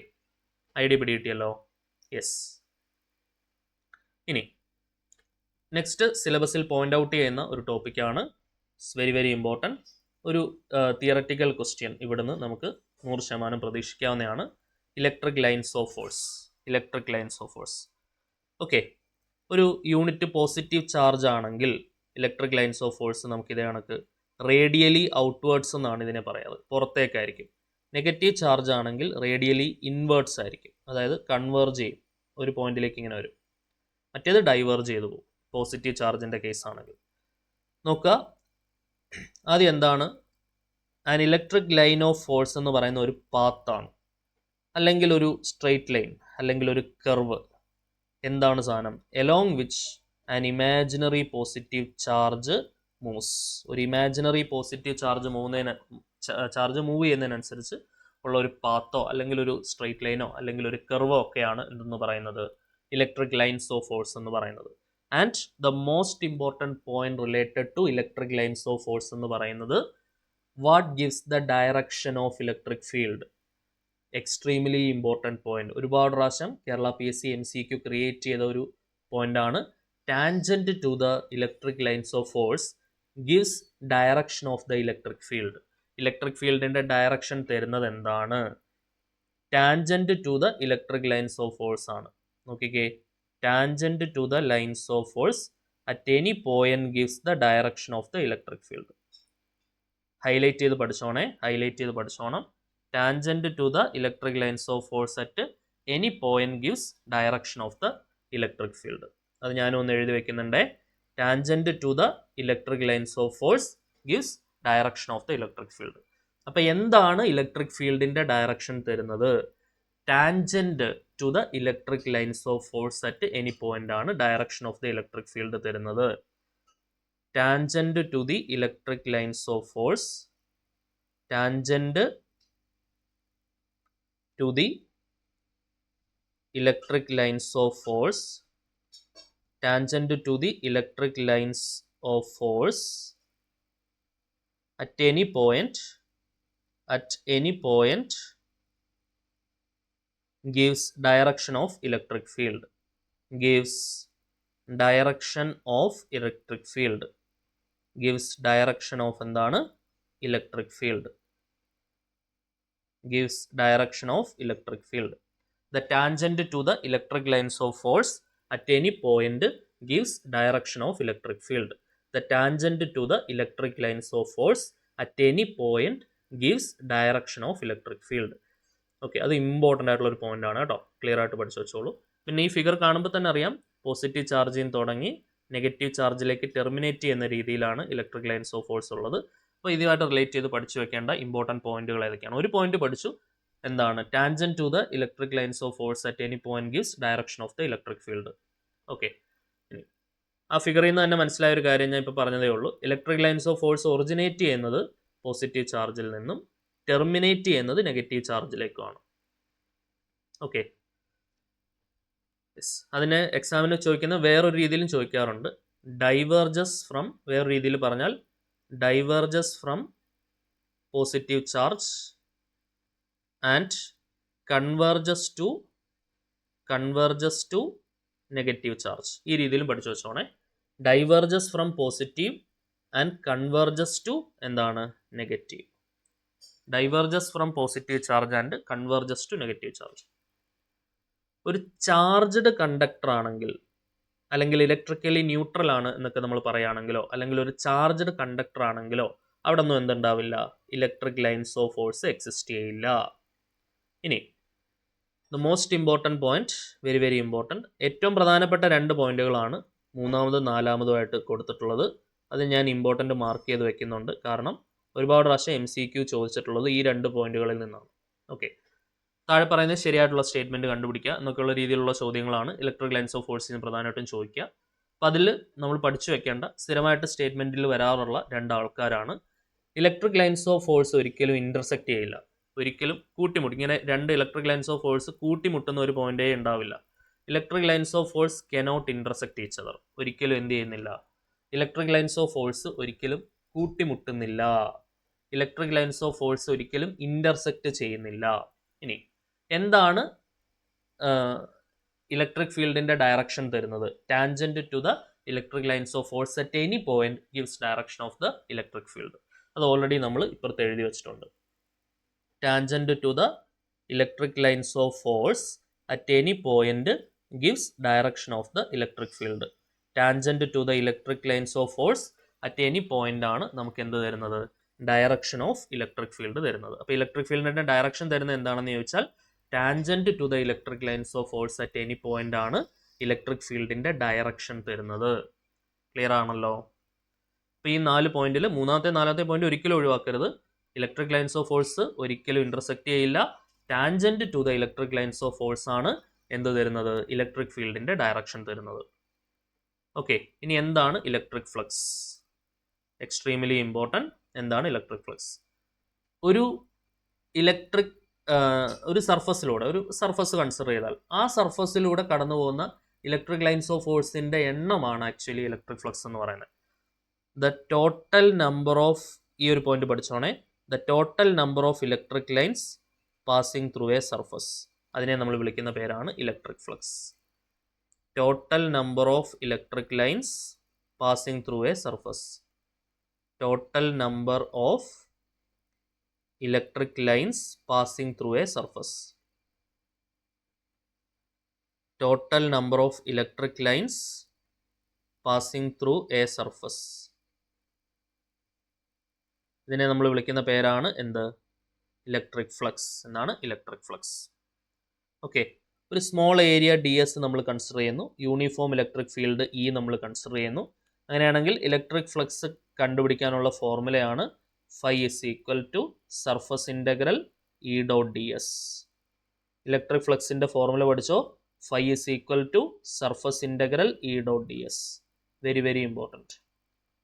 idea പിടികിട്ടിയല്ലോ? യെസ്. ഇനി നെക്സ്റ്റ് സിലബസിൽ പോയിന്റ് ഔട്ട് ചെയ്യുന്ന ഒരു ടോപ്പിക്കാണ്, വെരി വെരി ഇമ്പോർട്ടൻറ്റ്, ഒരു തിയററ്റിക്കൽ ക്വസ്റ്റ്യൻ ഇവിടുന്ന് നമുക്ക് 100% പ്രതീക്ഷിക്കാവുന്നതാണ്. Electric lines of force. Electric lines of force. Okay, ഒരു യൂണിറ്റ് പോസിറ്റീവ് ചാർജ് ആണെങ്കിൽ ഇലക്ട്രിക് ലൈൻസ് ഓഫ് ഫോഴ്സ് നമുക്ക് ഇതേ കണക്ക് റേഡിയലി ഔട്ട്വേർഡ്സ് എന്നാണ് ഇതിനെ പറയാറ്, പുറത്തേക്കായിരിക്കും. നെഗറ്റീവ് ചാർജ് ആണെങ്കിൽ റേഡിയലി ഇൻവേർട്സ് ആയിരിക്കും, അതായത് കൺവേർജ് ചെയ്യും, ഒരു പോയിന്റിലേക്ക് ഇങ്ങനെ വരും. മറ്റേത് ഡൈവേർജ് ചെയ്തു പോകും പോസിറ്റീവ് ചാർജിൻ്റെ കേസ് ആണെങ്കിൽ. നോക്കുക, ആദ്യം എന്താണ് an electric line of force എന്ന് പറയുന്ന ഒരു പാത്താണ്, അല്ലെങ്കിൽ ഒരു സ്ട്രെയിറ്റ് ലൈൻ, അല്ലെങ്കിൽ ഒരു കർവ്. എന്താണ് സാധനം? Along which an imaginary positive charge moves. ഒരു ഇമാജിനറി പോസിറ്റീവ് ചാർജ് മൂവ് ചെയ്യുന്നതിനനുസരിച്ച് ഉള്ള ഒരു പാത്തോ അല്ലെങ്കിൽ ഒരു സ്ട്രെയിറ്റ് ലൈനോ അല്ലെങ്കിൽ ഒരു കർവോ ഒക്കെയാണ് എന്തെന്ന് പറയുന്നത്? ഇലക്ട്രിക് ലൈൻസ് ഓഫ് ഫോഴ്സ് എന്ന് പറയുന്നത്. And the most important point related to electric lines of force എന്ന് പറയുന്നത് what gives the direction of electric field. Extremely important point. ഒരുപാട് പ്രാവശ്യം കേരള PSC MCQ ക്രിയേറ്റ് ചെയ്ത ഒരു പോയിന്റാണ്. Tangent to the electric lines of force gives direction of the electric field. Electric ഫീൽഡിൻ്റെ direction തരുന്നത് എന്താണ്? Tangent to the electric lines of force ആണ്. നോക്കിക്കേ, tangent to the lines of force at any point gives the direction of the electric field. Highlight ചെയ്ത് പഠിച്ചോണം. Tangent to the electric lines of force at any point gives direction of the electric field. അത് ഞാനും ഒന്ന് എഴുതി വെക്കുന്നുണ്ട്. Tangent to the electric lines of force gives direction of the electric field. അപ്പോൾ എന്താണ് electric ഫീൽഡിൻ്റെ ഡയറക്ഷൻ തരുന്നത്? Tangent to the electric lines of force at any point ആണ് direction of the electric field തരുന്നത്. Tangent to the electric lines of force, tangent to the electric lines of force, tangent to the electric lines of force at any point gives direction of electric field. Gives direction of electric field. Gives direction of എന്താണ്? Electric field. Gives direction of electric field. The tangent to the electric lines of force at any point gives direction of electric field. The tangent to the electric lines of force at any point gives direction of electric field. Okay, അത് important ആയിട്ടുള്ള ഒരു point ആണ് കേട്ടോ, clear ആയിട്ട് പഠിച്ചു വെച്ചോളൂ. പിന്നെ ഈ ഫിഗർ കാണുമ്പോൾ തന്നെ അറിയാം, പോസിറ്റീവ് ചാർജിൽ നിന്ന് തുടങ്ങി നെഗറ്റീവ് ചാർജിലേക്ക് ടെർമിനേറ്റ് ചെയ്യുന്ന രീതിയിലാണ് ഇലക്ട്രിക് ലൈൻസ് ഓഫ് ഫോഴ്സ് ഉള്ളത്. അപ്പോൾ ഇതുമായിട്ട് റിലേറ്റ് ചെയ്ത് പഠിച്ചു വെക്കേണ്ട ഇമ്പോർട്ടൻറ്റ് പോയിന്റുകൾ ഏതൊക്കെയാണ്? ഒരു പോയിന്റ് പഠിച്ചു, എന്താണ്? Tangent to the electric lines of force at any point gives direction of the electric field. Okay, ആ ഫിഗറിൽ നിന്ന് തന്നെ മനസ്സിലായ ഒരു കാര്യം ഞാൻ ഇപ്പോൾ പറഞ്ഞതേ ഉള്ളൂ. Electric lines of force originate ചെയ്യുന്നത് പോസിറ്റീവ് ചാർജിൽ നിന്നും ടെർമിനേറ്റ് ചെയ്യുന്നത് നെഗറ്റീവ് ചാർജിലേക്കുമാണ്. Okay, yes. അതിന് എക്സാമിന് ചോദിക്കുന്ന വേറൊരു രീതിയിലും ചോദിക്കാറുണ്ട്. ഡൈവേർജസ് ഫ്രം, വേറൊരു രീതിയിൽ പറഞ്ഞാൽ diverges from positive charge and converges to negative charge. ഈ രീതിയിലും പഠിച്ചു വെച്ചോണേ. Diverges from positive and converges to എന്താണ്? Negative. Diverges from positive charge and converges to negative charge. ഒരു ചാർജ്ഡ് കണ്ടക്ടർ ആണെങ്കിൽ, അല്ലെങ്കിൽ ഇലക്ട്രിക്കലി ന്യൂട്രൽ ആണ് എന്നൊക്കെ നമ്മൾ പറയുകയാണെങ്കിലോ, അല്ലെങ്കിൽ ഒരു ചാർജ്ഡ് കണ്ടക്ടർ ആണെങ്കിലോ അവിടെ ഒന്നും എന്തുണ്ടാവില്ല? Electric lines of force exist ചെയ്യില്ല. ഇനി the most important point, very very important, ഏറ്റവും പ്രധാനപ്പെട്ട 2 പോയിന്റുകളാണ് മൂന്നാമതും നാലാമതുമായിട്ട് കൊടുത്തിട്ടുള്ളത്. അത് ഞാൻ ഇമ്പോർട്ടൻറ്റ് മാർക്ക് ചെയ്ത് വെക്കുന്നുണ്ട്. കാരണം ഒരുപാട് പ്രാവശ്യം MCQ ചോദിച്ചിട്ടുള്ളത് ഈ 2 പോയിന്റുകളിൽ നിന്നാണ്. ഓക്കെ, താഴെ പറയുന്നത് ശരിയായിട്ടുള്ള സ്റ്റേറ്റ്മെൻറ്റ് കണ്ടുപിടിക്കുക എന്നൊക്കെയുള്ള രീതിയിലുള്ള ചോദ്യങ്ങളാണ് ഇലക്ട്രിക് ലൈൻസ് ഓഫ് ഫോഴ്സിന് പ്രധാനമായിട്ടും ചോദിക്കുക. അപ്പോൾ അതിൽ നമ്മൾ പഠിച്ചു വെക്കേണ്ട സ്ഥിരമായിട്ട് സ്റ്റേറ്റ്മെൻറ്റിൽ വരാറുള്ള 2 ആൾക്കാരാണ്. ഇലക്ട്രിക് ലൈൻസ് ഓഫ് ഫോഴ്സ് ഒരിക്കലും ഇൻ്റർസെക്റ്റ് ചെയ്യില്ല, ഒരിക്കലും കൂട്ടിമുട്ടും. ഇങ്ങനെ 2 ഇലക്ട്രിക് ലൈൻസ് ഓഫ് ഫോഴ്സ് കൂട്ടിമുട്ടുന്ന ഒരു പോയിന്റേ ഉണ്ടാവില്ല. Electric lines of force cannot intersect each other. ഒരിക്കലും എന്ത് ചെയ്യുന്നില്ല? ഇലക്ട്രിക് ലൈൻസ് ഓഫ് ഫോഴ്സ് ഒരിക്കലും കൂട്ടിമുട്ടുന്നില്ല. ഇലക്ട്രിക് ലൈൻസ് ഓഫ് ഫോഴ്സ് ഒരിക്കലും ഇൻ്റർസെക്റ്റ് ചെയ്യുന്നില്ല. ഇനി എന്താണ് ഇലക്ട്രിക് ഫീൽഡിന്റെ ഡയറക്ഷൻ തരുന്നത്? Tangent to the electric lines of force at any point gives direction of the electric field. അത് ഓൾറെഡി നമ്മൾ ഇപ്പുറത്ത് എഴുതി വെച്ചിട്ടുണ്ട്. Tangent to the electric lines of force at any point gives direction of the electric field. Tangent to the electric lines of force at any point ആണ് നമുക്ക് എന്ത് തരുന്നത്? Direction of electric field തരുന്നത്. അപ്പോൾ ഇലക്ട്രിക് ഫീൽഡിന്റെ direction തരുന്നത് എന്താണെന്ന് ചോദിച്ചാൽ tangent to the electric lines of force at any point ആണ് ഇലക്ട്രിക് ഫീൽഡിന്റെ ഡയറക്ഷൻ തരുന്നത്. ക്ലിയർ ആണല്ലോ? അപ്പോൾ ഈ 4 പോയിന്റിൽ മൂന്നാമത്തെ 4ാമത്തെ പോയിന്റ് ഒരിക്കലും ഒഴിവാക്കരുത്. ഇലക്ട്രിക് ലൈൻസ് ഓഫ് ഫോഴ്സ് ഒരിക്കലും ഇന്റർസെക്റ്റ് ചെയ്യില്ല. Tangent to the electric lines of force ആണ് എന്ത് തരുന്നത്? ഇലക്ട്രിക് ഫീൽഡിന്റെ ഡയറക്ഷൻ തരുന്നത്. ഓക്കെ, ഇനി എന്താണ് ഇലക്ട്രിക് ഫ്ലക്സ്? Extremely important. എന്താണ് ഇലക്ട്രിക് ഫ്ലക്സ്? ഒരു സർഫസിലൂടെ, ഒരു സർഫസ് കൺസിഡർ ചെയ്താൽ ആ സർഫസിലൂടെ കടന്നു പോകുന്ന ഇലക്ട്രിക് ലൈൻസ് ഓഫ് ഫോഴ്സിന്റെ എണ്ണമാണ് ആക്ച്വലി ഇലക്ട്രിക് ഫ്ലക്സ് എന്ന് പറയുന്നത്. ദ ടോട്ടൽ നമ്പർ ഓഫ്, ഈ ഒരു പോയിന്റ് പഠിച്ചോണേ, the total number of electric lines passing through a surface, അതിനെ നമ്മൾ വിളിക്കുന്ന പേരാണ് electric flux. Total number of electric lines passing through a surface. Total number of electric lines passing through a surface. Total number of electric lines passing through a surface. ഇതിനെ നമ്മൾ വിളിക്കുന്ന പേരാണ് എന്ത്? Electric flux എന്നാണ് electric flux. Okay, ഒരു small area DS നമ്മൾ consider ചെയ്യുന്നു. Uniform electric field E നമ്മൾ കൺസിഡർ ചെയ്യുന്നു. അങ്ങനെയാണെങ്കിൽ ഇലക്ട്രിക് ഫ്ലക്സ് കണ്ടുപിടിക്കാനുള്ള ഫോർമുലയാണ് phi is equal to surface integral E dot ds. Electric ഫ്ലക്സിന്റെ ഫോർമുല പഠിച്ചോ? phi is equal to surface integral E dot ds. Very very important.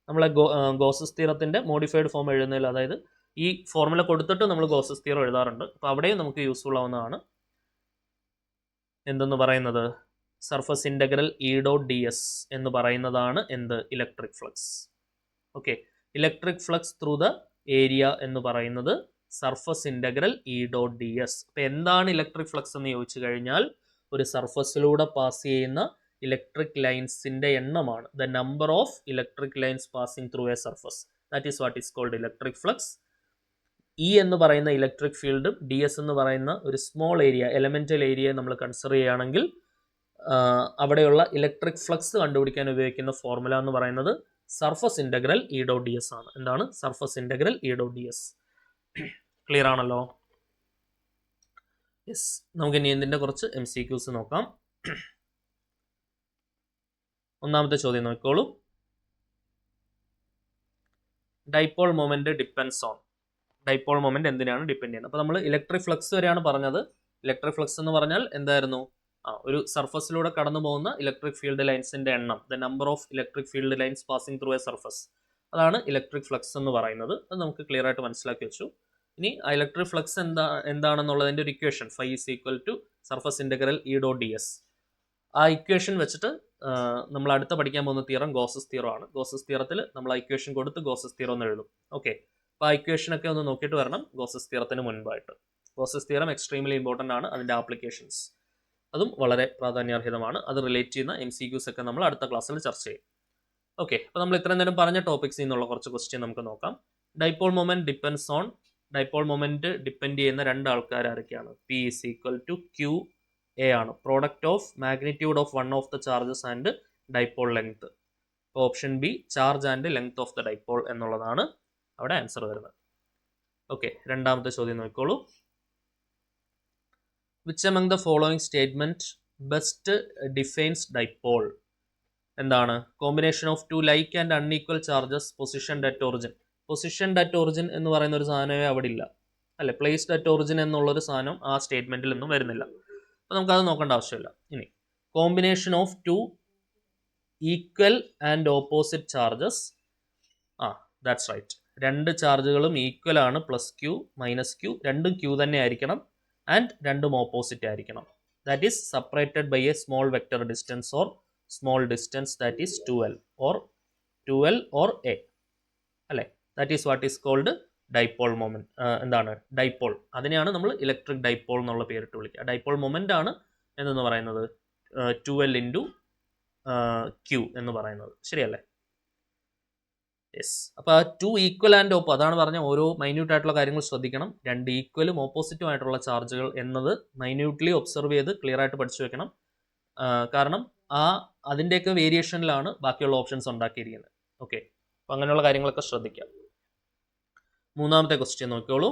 നമ്മളെ Gauss's തിയറത്തിന്റെ modified form എഴുതുന്നതിൽ, അതായത് ഈ ഫോർമുല കൊടുത്തിട്ട് നമ്മൾ ഗോസസ് തിയറം എഴുതാറുണ്ട്. അപ്പോൾ അവിടെയും നമുക്ക് യൂസ്ഫുൾ ആവുന്നതാണ്. എന്തെന്ന് പറയുന്നത്? Surface integral E dot ds എന്ന് പറയുന്നതാണ് എന്ത്? Electric flux. Okay, electric flux through the area എന്ന് പറയുന്നത് surface integral E dot ds. അപ്പോൾ എന്താണ് ഇലക്ട്രിക് ഫ്ലക്സ് എന്ന് ചോദിച്ചു കഴിഞ്ഞാൽ ഒരു സർഫസിലൂടെ പാസ് ചെയ്യുന്ന ഇലക്ട്രിക് ലൈൻസിന്റെ എണ്ണമാണ്. The number of electric lines passing through a surface, that is what is called electric flux. E എന്ന് പറയുന്ന ഇലക്ട്രിക് ഫീൽഡും DS എന്ന് പറയുന്ന ഒരു സ്മോൾ ഏരിയ, എലമെന്റൽ ഏരിയയെ നമ്മൾ കൺസിഡർ ചെയ്യുകയാണെങ്കിൽ അവിടെയുള്ള ഇലക്ട്രിക് ഫ്ലക്സ് കണ്ടുപിടിക്കാൻ ഉപയോഗിക്കുന്ന ഫോർമുല എന്ന് പറയുന്നത് surface integral E dot ds ആണ്. എന്താണ്? Surface integral E dot ds. Clear ആണല്ലോ? യെസ്. നമുക്ക് ഇനി ഇതിന്റെ കുറച്ച് MCQs നോക്കാം. ഒന്നാമത്തെ ചോദ്യം നോക്കിക്കോളൂ. Dipole moment depends on. Dipole moment എന്തിനാണ് ഡിപ്പെൻഡ് ചെയ്യുന്നത്? അപ്പോൾ നമ്മൾ ഇലക്ട്രിക് ഫ്ലക്സ് വരെയാണ് പറഞ്ഞത്. ഇലക്ട്രിക് ഫ്ലക്സ് എന്ന് പറഞ്ഞാൽ എന്തായിരുന്നു? ഒരു സർഫസിലൂടെ കടന്നു പോകുന്ന ഇലക്ട്രിക് ഫീൽഡ് ലൈൻസിന്റെ എണ്ണം, the number of electric field lines passing through a surface, അതാണ് ഇലക്ട്രിക് ഫ്ലക്സ് എന്ന് പറയുന്നത്. അത് നമുക്ക് ക്ലിയർ ആയിട്ട് മനസ്സിലാക്കി വെച്ചു. ഇനി ഇലക്ട്രിക് ഫ്ലക്സ് എന്താണെന്നുള്ളതിൻ്റെ ഒരു ഇക്വേഷൻ φ = സർഫസ് ഇൻ്റഗ്രൽ E.ds. ആ ഇക്വേഷൻ വെച്ചിട്ട് നമ്മൾ അടുത്ത പഠിക്കാൻ പോകുന്ന തിയറം ഗോസസ് തിയറം ആണ്. ഗോസസ് തിയറത്തിൽ നമ്മൾ ആ ഇക്വേഷൻ കൊടുത്ത് ഗോസസ് തിയറം എന്ന് എഴുതും. ഓക്കെ, അപ്പോൾ ആ ഇക്വേഷനൊക്കെ ഒന്ന് നോക്കിയിട്ട് വരണം ഗോസസ് തിയറത്തിന് മുൻപായിട്ട്. ഗോസസ് തിയറം എക്സ്ട്രീംലി ഇമ്പോർട്ടൻ്റ് ആണ്. അതിൻ്റെ ആപ്ലിക്കേഷൻസ് അതും വളരെ പ്രാധാന്യാർഹിതമാണ്. അത് റിലേറ്റ് ചെയ്യുന്ന MCQs ഒക്കെ നമ്മൾ അടുത്ത ക്ലാസ്സിൽ ചർച്ച ചെയ്യും. ഓക്കെ, അപ്പോൾ നമ്മൾ ഇത്രയും നേരം പറഞ്ഞ ടോപ്പിക്സിൽ നിന്നുള്ള കുറച്ച് ക്വസ്റ്റ്യൻ നമുക്ക് നോക്കാം. Dipole moment depends on, dipole moment depend ചെയ്യുന്ന രണ്ട് ആൾക്കാർ ആരൊക്കെയാണ്? P = QA ആണ്. Product of magnitude of one of the charges and dipole length. Option B charge and length of the dipole എന്നുള്ളതാണ് അവിടെ ആൻസർ വരുന്നത്. ഓക്കെ, രണ്ടാമത്തെ ചോദ്യം നോക്കിക്കോളൂ. Which among the following statement best defines dipole? എന്താണ്? Combination of to like and unequal charges positioned at origin. Positioned at origin എന്ന് പറയുന്ന ഒരു സാധനമേ അവിടെ ഇല്ല, അല്ലെ? പ്ലേസ്ഡ് അറ്റ് ഒറിജിൻ എന്നുള്ളൊരു സാധനം ആ സ്റ്റേറ്റ്മെന്റിൽ ഒന്നും വരുന്നില്ല. അപ്പോൾ നമുക്കത് നോക്കേണ്ട ആവശ്യമില്ല. ഇനി combination of two equal and opposite charges. That's right. രണ്ട് ചാർജുകളും ഈക്വൽ ആണ്, +Q -Q രണ്ടും Q തന്നെ ആയിരിക്കണം ആൻഡ് രണ്ടും ഓപ്പോസിറ്റ് ആയിരിക്കണം. That is separated by a small vector distance or small distance, that is 2L or A, അല്ലേ? That is what is called dipole moment. എന്താണ്? ഡൈപോൾ. അതിനെയാണ് നമ്മൾ ഇലക്ട്രിക് ഡൈപോൾ എന്നുള്ള പേരിട്ട് വിളിക്കുക. ഡൈപോൾ മൊമെന്റ് ആണ് എന്ന് പറയുന്നത് 2L × Q എന്ന് പറയുന്നത്. ശരിയല്ലേ? യെസ്. അപ്പോൾ ആ ടു ഈക്വൽ ആൻഡ് അതാണ് പറഞ്ഞ ഓരോ മൈന്യൂട്ട് ആയിട്ടുള്ള കാര്യങ്ങൾ ശ്രദ്ധിക്കണം. രണ്ട് ഈക്വലും ഓപ്പോസിറ്റും ആയിട്ടുള്ള ചാർജുകൾ എന്നത് മൈന്യൂട്ട്ലി ഒബ്സർവ് ചെയ്ത് ക്ലിയർ ആയിട്ട് പഠിച്ചു വെക്കണം. കാരണം അതിൻ്റെയൊക്കെ വേരിയേഷനിലാണ് ബാക്കിയുള്ള ഓപ്ഷൻസ് ഉണ്ടാക്കിയിരിക്കുന്നത്. ഓക്കെ, അപ്പോൾ അങ്ങനെയുള്ള കാര്യങ്ങളൊക്കെ ശ്രദ്ധിക്കാം. മൂന്നാമത്തെ ക്വസ്റ്റ്യൻ നോക്കിയോളൂ.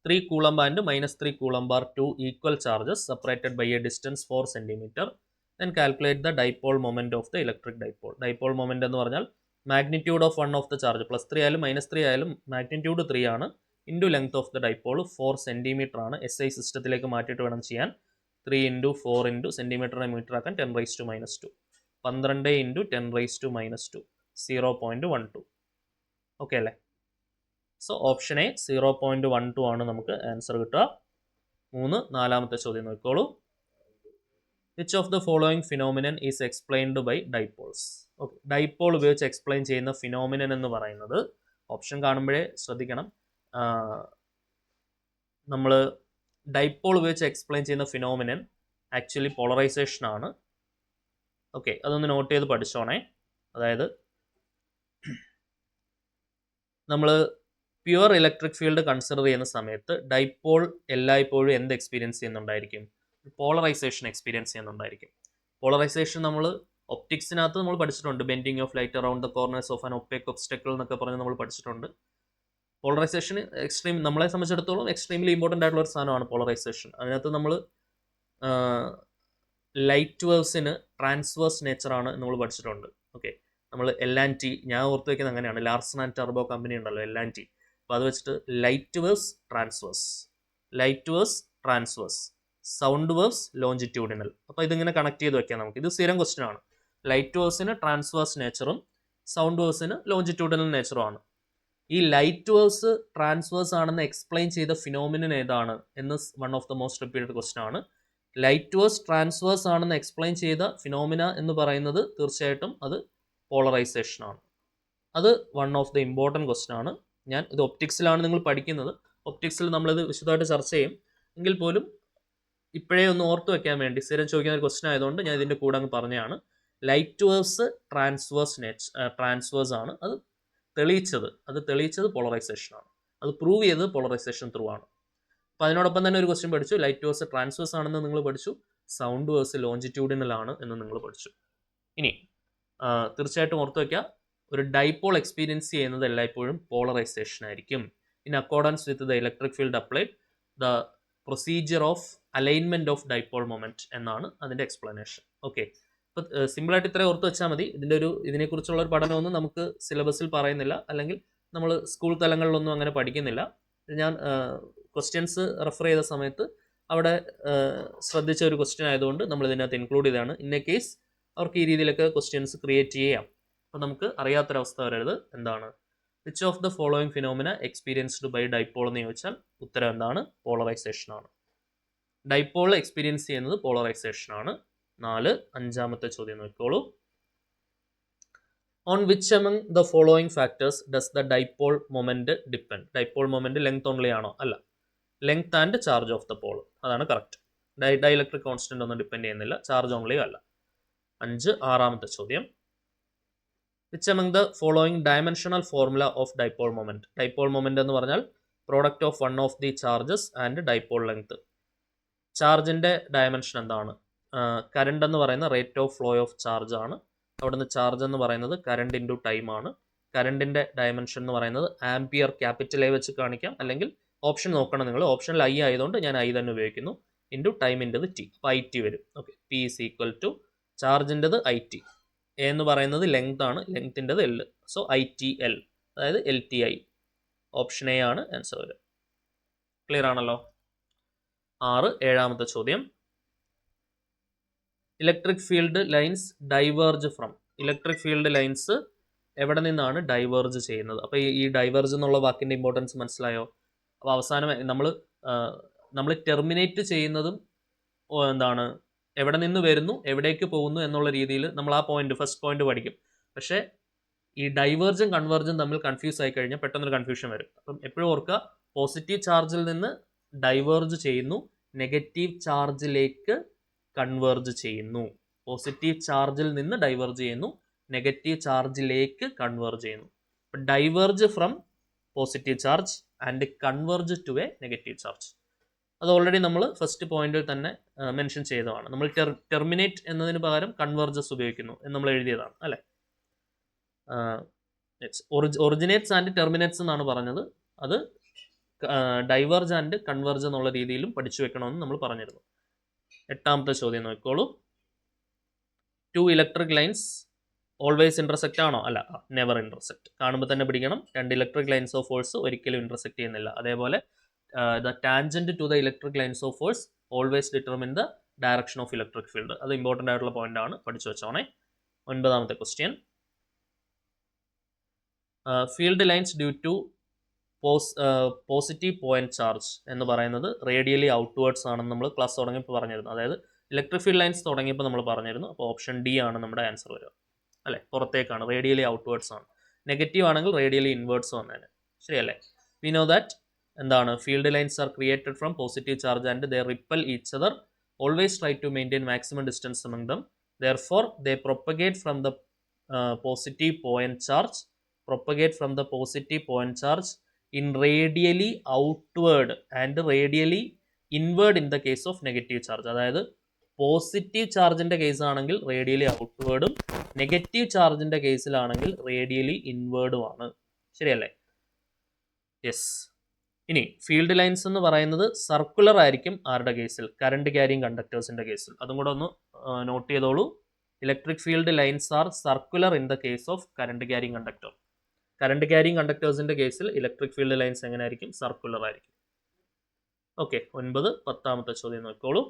3 coulomb and -3 coulomb are two equal charges separated by a distance 4 cm. Then calculate the dipole moment of the electric dipole. Dipole moment എന്ന് പറഞ്ഞാൽ magnitude of one of the charge, +3 ആയാലും -3 ആയാലും മാഗ്നിറ്റ്യൂഡ് 3 ആണ്, into length of the dipole 4 cm ആണ്. SI സിസ്റ്റത്തിലേക്ക് മാറ്റിയിട്ട് വേണം ചെയ്യാൻ. 3 × 4 × സെൻറ്റിമീറ്ററിനെ മീറ്റർ ആക്കാൻ 10⁻². 12 × 10⁻², 0.12. ഓക്കെ അല്ലേ? സോ ഓപ്ഷൻ എ 0.12 ആണ് നമുക്ക് ആൻസർ കിട്ടുക. നാലാമത്തെ ചോദ്യം നോക്കിക്കോളൂ. Which of the following phenomenon is explained by dipoles? Okay, dipole ഉപയോഗിച്ച് എക്സ്പ്ലെയിൻ ചെയ്യുന്ന ഫിനോമിനൻ എന്ന് പറയുന്നത്, ഓപ്ഷൻ കാണുമ്പോഴേ ശ്രദ്ധിക്കണം, നമ്മൾ ഡൈപോൾ ഉപയോഗിച്ച് എക്സ്പ്ലെയിൻ ചെയ്യുന്ന ഫിനോമിനൻ ആക്ച്വലി പോളറൈസേഷൻ ആണ്. ഓക്കെ, അതൊന്ന് നോട്ട് ചെയ്ത് പഠിച്ചോണേ. അതായത് നമ്മൾ പ്യുവർ ഇലക്ട്രിക് ഫീൽഡ് കൺസിഡർ ചെയ്യുന്ന സമയത്ത് ഡൈപോൾ എല്ലായ്പ്പോഴും എന്ത് എക്സ്പീരിയൻസ് ചെയ്യുന്നുണ്ടായിരിക്കും? പോളറൈസേഷൻ എക്സ്പീരിയൻസ് ചെയ്യുന്നുണ്ടായിരിക്കും. പോളറൈസേഷൻ നമ്മൾ ഒപ്റ്റിക്സിനകത്ത് നമ്മൾ പഠിച്ചിട്ടുണ്ട്. Bending of light around the corners of an opaque obstacle എന്നൊക്കെ പറഞ്ഞ് നമ്മൾ പഠിച്ചിട്ടുണ്ട്. പോളറൈസേഷൻ നമ്മളെ സംബന്ധിച്ചിടത്തോളം എക്സ്ട്രീംലി ഇമ്പോർട്ടൻ്റ് ആയിട്ടുള്ള ഒരു സാധനമാണ് പോളറൈസേഷൻ. അതിനകത്ത് നമ്മൾ ലൈറ്റ് വേവ്സിന് ട്രാൻസ്വേഴ്സ് നേച്ചറാണ് നമ്മൾ പഠിച്ചിട്ടുണ്ട്. ഓക്കെ, നമ്മൾ L&T, ഞാൻ ഓർത്ത് വയ്ക്കുന്നത് അങ്ങനെയാണ്, ലാർസൺ ആൻഡ് ടർബോ കമ്പനി ഉണ്ടല്ലോ L&T. അപ്പോൾ അത് വെച്ചിട്ട് light waves transverse, sound waves longitudinal. അപ്പോൾ ഇതിങ്ങനെ കണക്ട് ചെയ്ത് വെക്കാം നമുക്ക്. ഇത് സ്ഥിരം ക്വസ്റ്റ്യൻ ആണ്. ലൈറ്റ് വേവ്സിന് ട്രാൻസ്വേഴ്സ് നേച്ചറും സൗണ്ട് വേവ്സിന് ലോഞ്ചിറ്റ്യൂഡിനൽ നേച്ചറും ആണ്. ഈ ലൈറ്റ് വേവ്സ് ട്രാൻസ്വേഴ്സ് ആണെന്ന് എക്സ്പ്ലെയിൻ ചെയ്ത ഫിനോമിനൻ ഏതാണ് എന്ന് one of the most repeated question ആണ്. ലൈറ്റ് വേവ്സ് ട്രാൻസ്വേഴ്സ് ആണെന്ന് എക്സ്പ്ലെയിൻ ചെയ്ത ഫിനോമിന എന്ന് പറയുന്നത് തീർച്ചയായിട്ടും അത് പോളറൈസേഷൻ ആണ്. അത് one of the important question ആണ്. ഇത് ഒപ്റ്റിക്സിലാണ് നിങ്ങൾ പഠിക്കുന്നത്. ഒപ്റ്റിക്സിൽ നമ്മളിത് വിശദമായിട്ട് ചർച്ച ചെയ്യും. എങ്കിൽ പോലും ഇപ്പോഴേ ഒന്ന് ഓർത്ത് വെക്കാൻ വേണ്ടി സ്ഥിരം ചോദിക്കുന്ന ഒരു ക്വസ്റ്റ്യൻ ആയതുകൊണ്ട് ഞാൻ ഇതിൻ്റെ കൂടെ അങ്ങ് പറഞ്ഞതാണ്. ലൈറ്റ് വേവ്സ് ട്രാൻസ്വേഴ്സ് ആണ്. അത് തെളിയിച്ചത് പോളറൈസേഷൻ ആണ്. അത് പ്രൂവ് ചെയ്തത് പോളറൈസേഷൻ ത്രൂ ആണ്. അപ്പോൾ അതിനോടൊപ്പം തന്നെ ഒരു ക്വസ്റ്റ്യൻ പഠിച്ചു. ലൈറ്റ് വേവ്സ് ട്രാൻസ്വേഴ്സ് ആണെന്ന് നിങ്ങൾ പഠിച്ചു. സൗണ്ട് വേവ്സ് ലോഞ്ചിറ്റ്യൂഡിനൽ ആണ് എന്ന് നിങ്ങൾ പഠിച്ചു. ഇനി തീർച്ചയായിട്ടും ഓർത്ത് വയ്ക്കുക, ഒരു ഡൈപോൾ എക്സ്പീരിയൻസ് ചെയ്യുന്നത് എല്ലായ്പ്പോഴും പോളറൈസേഷൻ ആയിരിക്കും. In accordance with the electric field applied the procedure of alignment of dipole moment എന്നാണ് അതിൻ്റെ എക്സ്പ്ലനേഷൻ. ഓക്കെ, അപ്പോൾ സിമ്പിളായിട്ട് ഇത്രയും ഓർത്ത് വെച്ചാൽ മതി. ഇതിനെക്കുറിച്ചുള്ള ഒരു പഠനമൊന്നും നമുക്ക് സിലബസിൽ പറയുന്നില്ല, അല്ലെങ്കിൽ നമ്മൾ സ്കൂൾ തലങ്ങളിലൊന്നും അങ്ങനെ പഠിക്കുന്നില്ല. ഞാൻ ക്വസ്റ്റ്യൻസ് റെഫർ ചെയ്ത സമയത്ത് അവിടെ ശ്രദ്ധിച്ച ഒരു ക്വസ്റ്റ്യൻ ആയതുകൊണ്ട് നമ്മൾ ഇതിനകത്ത് ഇൻക്ലൂഡ് ചെയ്തതാണ്. ഇൻ എ കേസ് അവർക്ക് ഈ രീതിയിലൊക്കെ ക്വസ്റ്റ്യൻസ് ക്രിയേറ്റ് ചെയ്യാം. അപ്പോൾ നമുക്ക് അറിയാത്തൊരവസ്ഥ വരരുത്. എന്താണ് which of the following phenomena experienced by dipole എന്ന് ചോദിച്ചാൽ ഉത്തരം എന്താണ്? പോളറൈസേഷൻ ആണ്. ഡൈപോൾ എക്സ്പീരിയൻസ് ചെയ്യുന്നത് പോളറൈസേഷൻ ആണ്. 4. അഞ്ചാമത്തെ ചോദ്യം നോക്കിക്കോളൂ. On which among the following factors does the dipole moment depend? Dipole moment length only ആണോ? അല്ല, length and charge of the pole, അതാണ് കറക്റ്റ്. ഡൈഇലക്ട്രിക് കോൺസ്റ്റന്റ് ഒന്നും ഡിപ്പെൻഡ് ചെയ്യുന്നില്ല, ചാർജ് ഓൺലിയും അല്ല. 5. ആറാമത്തെ ചോദ്യം. Which among the following dimensional formula of dipole moment? Dipole moment എന്ന് പറഞ്ഞാൽ product of one of the charges and dipole length. ചാർജിന്റെ ഡയമെൻഷൻ എന്താണ്? കറണ്ട് എന്ന് പറയുന്ന rate of flow of charge ആണ്. അവിടുന്ന് ചാർജ് എന്ന് പറയുന്നത് കറണ്ട് ഇൻറ്റു ടൈം ആണ്. കറണ്ടിന്റെ ഡയമെൻഷൻ എന്ന് പറയുന്നത് ആംപിയർ, ക്യാപിറ്റൽ എ വെച്ച് കാണിക്കാം, അല്ലെങ്കിൽ ഓപ്ഷൻ നോക്കണം നിങ്ങൾ. ഓപ്ഷനിൽ ഐ ആയതുകൊണ്ട് ഞാൻ ഐ തന്നെ ഉപയോഗിക്കുന്നു. ഇൻറ്റു ടൈമിൻ്റെത് ടി, അപ്പോൾ ഐ ടി വരും. Okay, P is equal to ചാർജിൻ്റെത് ഐ ടി, എ എന്ന് പറയുന്നത് ലെങ്ത് ആണ്, ലെങ്ത്തിൻ്റെത് L, so I T L, അതായത് L T I. Option A ആണ് ആൻസർ വരും. ക്ലിയർ ആണല്ലോ? 6. ഏഴാമത്തെ ചോദ്യം. Electric field lines diverge from. Electric field lines എവിടെ നിന്നാണ് ഡൈവേർജ് ചെയ്യുന്നത്? അപ്പോൾ ഈ ഡൈവേർജ് എന്നുള്ള വാക്കിൻ്റെ ഇമ്പോർട്ടൻസ് മനസ്സിലായോ? അപ്പോൾ അവസാനം നമ്മൾ ടെർമിനേറ്റ് ചെയ്യുന്നതും എന്താണ്, എവിടെ നിന്ന് വരുന്നു എവിടേക്ക് പോകുന്നു എന്നുള്ള രീതിയിൽ നമ്മൾ ആ പോയിന്റ്, ഫസ്റ്റ് പോയിന്റ് പഠിക്കും. പക്ഷേ ഈ ഡൈവേർജും കൺവേർജും തമ്മിൽ കൺഫ്യൂസ് ആയി കഴിഞ്ഞാൽ പെട്ടെന്നൊരു കൺഫ്യൂഷൻ വരും. അപ്പം എപ്പോഴും ഓർക്കുക, പോസിറ്റീവ് ചാർജിൽ നിന്ന് ഡൈവേർജ് ചെയ്യുന്നു, നെഗറ്റീവ് ചാർജിലേക്ക് കൺവേർജ് ചെയ്യുന്നു. പോസിറ്റീവ് ചാർജിൽ നിന്ന് ഡൈവേർജ് ചെയ്യുന്നു, നെഗറ്റീവ് ചാർജിലേക്ക് കൺവേർജ് ചെയ്യുന്നു. Diverge from positive charge and converge to a negative charge. അത് ഓൾറെഡി നമ്മൾ ഫസ്റ്റ് പോയിന്റിൽ തന്നെ മെൻഷൻ ചെയ്തതാണ്. നമ്മൾ ടെർമിനേറ്റ് എന്നതിന് പകരം കൺവേർജസ് ഉപയോഗിക്കുന്നു എന്ന് നമ്മൾ എഴുതിയതാണ്, അല്ലേ? ഒറിജിനേറ്റ്സ് ആൻഡ് ടെർമിനേറ്റ്സ് എന്നാണ് പറഞ്ഞത്. അത് ഡൈവേർജ് ആൻഡ് കൺവേർജ് എന്നുള്ള രീതിയിലും പഠിച്ചു വെക്കണമെന്ന് നമ്മൾ പറഞ്ഞിരുന്നു. 8ാമത്തെ ചോദ്യം നോക്കിക്കോളൂ. 2 ഇലക്ട്രിക് ലൈൻസ് ഓൾവേസ് ഇന്റർസെക്റ്റ് ആണോ? അല്ല, നെവർ ഇന്റർസെക്റ്റ്. കാണുമ്പോൾ തന്നെ പിടിക്കണം, 2 ഇലക്ട്രിക് ലൈൻസ് ഓഫ് ഫോഴ്സ് ഒരിക്കലും ഇന്റർസെക്റ്റ് ചെയ്യുന്നില്ല. അതേപോലെ the tangent to the electric lines of force always determine the direction of electric field. അത് ഇമ്പോർട്ടൻ്റ് ആയിട്ടുള്ള പോയിന്റ് ആണ്, പഠിച്ചു വെച്ചോണേ. 9ാമത്തെ question. Field lines due to positive point charge എന്ന് പറയുന്നത് റേഡിയലി ഔട്ട്വേർഡ്സ് ആണെന്ന് നമ്മൾ ക്ലാസ് തുടങ്ങിയപ്പോൾ പറഞ്ഞിരുന്നു. അതായത് ഇലക്ട്രിക് ഫീൽഡ് ലൈൻസ് തുടങ്ങിയപ്പോൾ നമ്മൾ പറഞ്ഞിരുന്നു. അപ്പോൾ ഓപ്ഷൻ ഡി ആണ് നമ്മുടെ ആൻസർ വരിക, അല്ലേ? പുറത്തേക്കാണ്, റേഡിയലി ഔട്ട്വേർഡ്സ് ആണ്. നെഗറ്റീവ് ആണെങ്കിൽ റേഡിയലി ഇൻവേർഡ്സ് വന്നേനെ, ശരിയല്ലേ? വി നോ ദാറ്റ് എന്താണ്, field lines are created from positive charge and they repel each other. Always try to maintain maximum distance among them. Therefore they propagate from the positive point charge in radially outward and radially inward in the case of negative charge. അതായത് positive ചാർജിന്റെ case ആണെങ്കിൽ radially ഔട്ട്വേർഡും negative ചാർജിന്റെ കേസിലാണെങ്കിൽ radially ഇൻവേർഡുമാണ്, ശരിയല്ലേ? Yes. ഇനി field lines എന്ന് പറയുന്നത് circular ആയിരിക്കും ആരുടെ കേസിൽ? കറണ്ട് ക്യാരിങ് കണ്ടക്ടേഴ്സിന്റെ കേസിൽ. അതും കൂടെ ഒന്ന് നോട്ട് ചെയ്തോളൂ. Electric field lines are circular in the case of current carrying conductor. Current carrying കണ്ടക്ടേഴ്സിന്റെ കേസിൽ ഇലക്ട്രിക് ഫീൽഡ് ലൈൻസ് എങ്ങനെ ആയിരിക്കും? സർക്കുലർ ആയിരിക്കും. ഓക്കെ, 9, 10ാമത്തെ ചോദ്യം നോക്കിക്കോളൂ.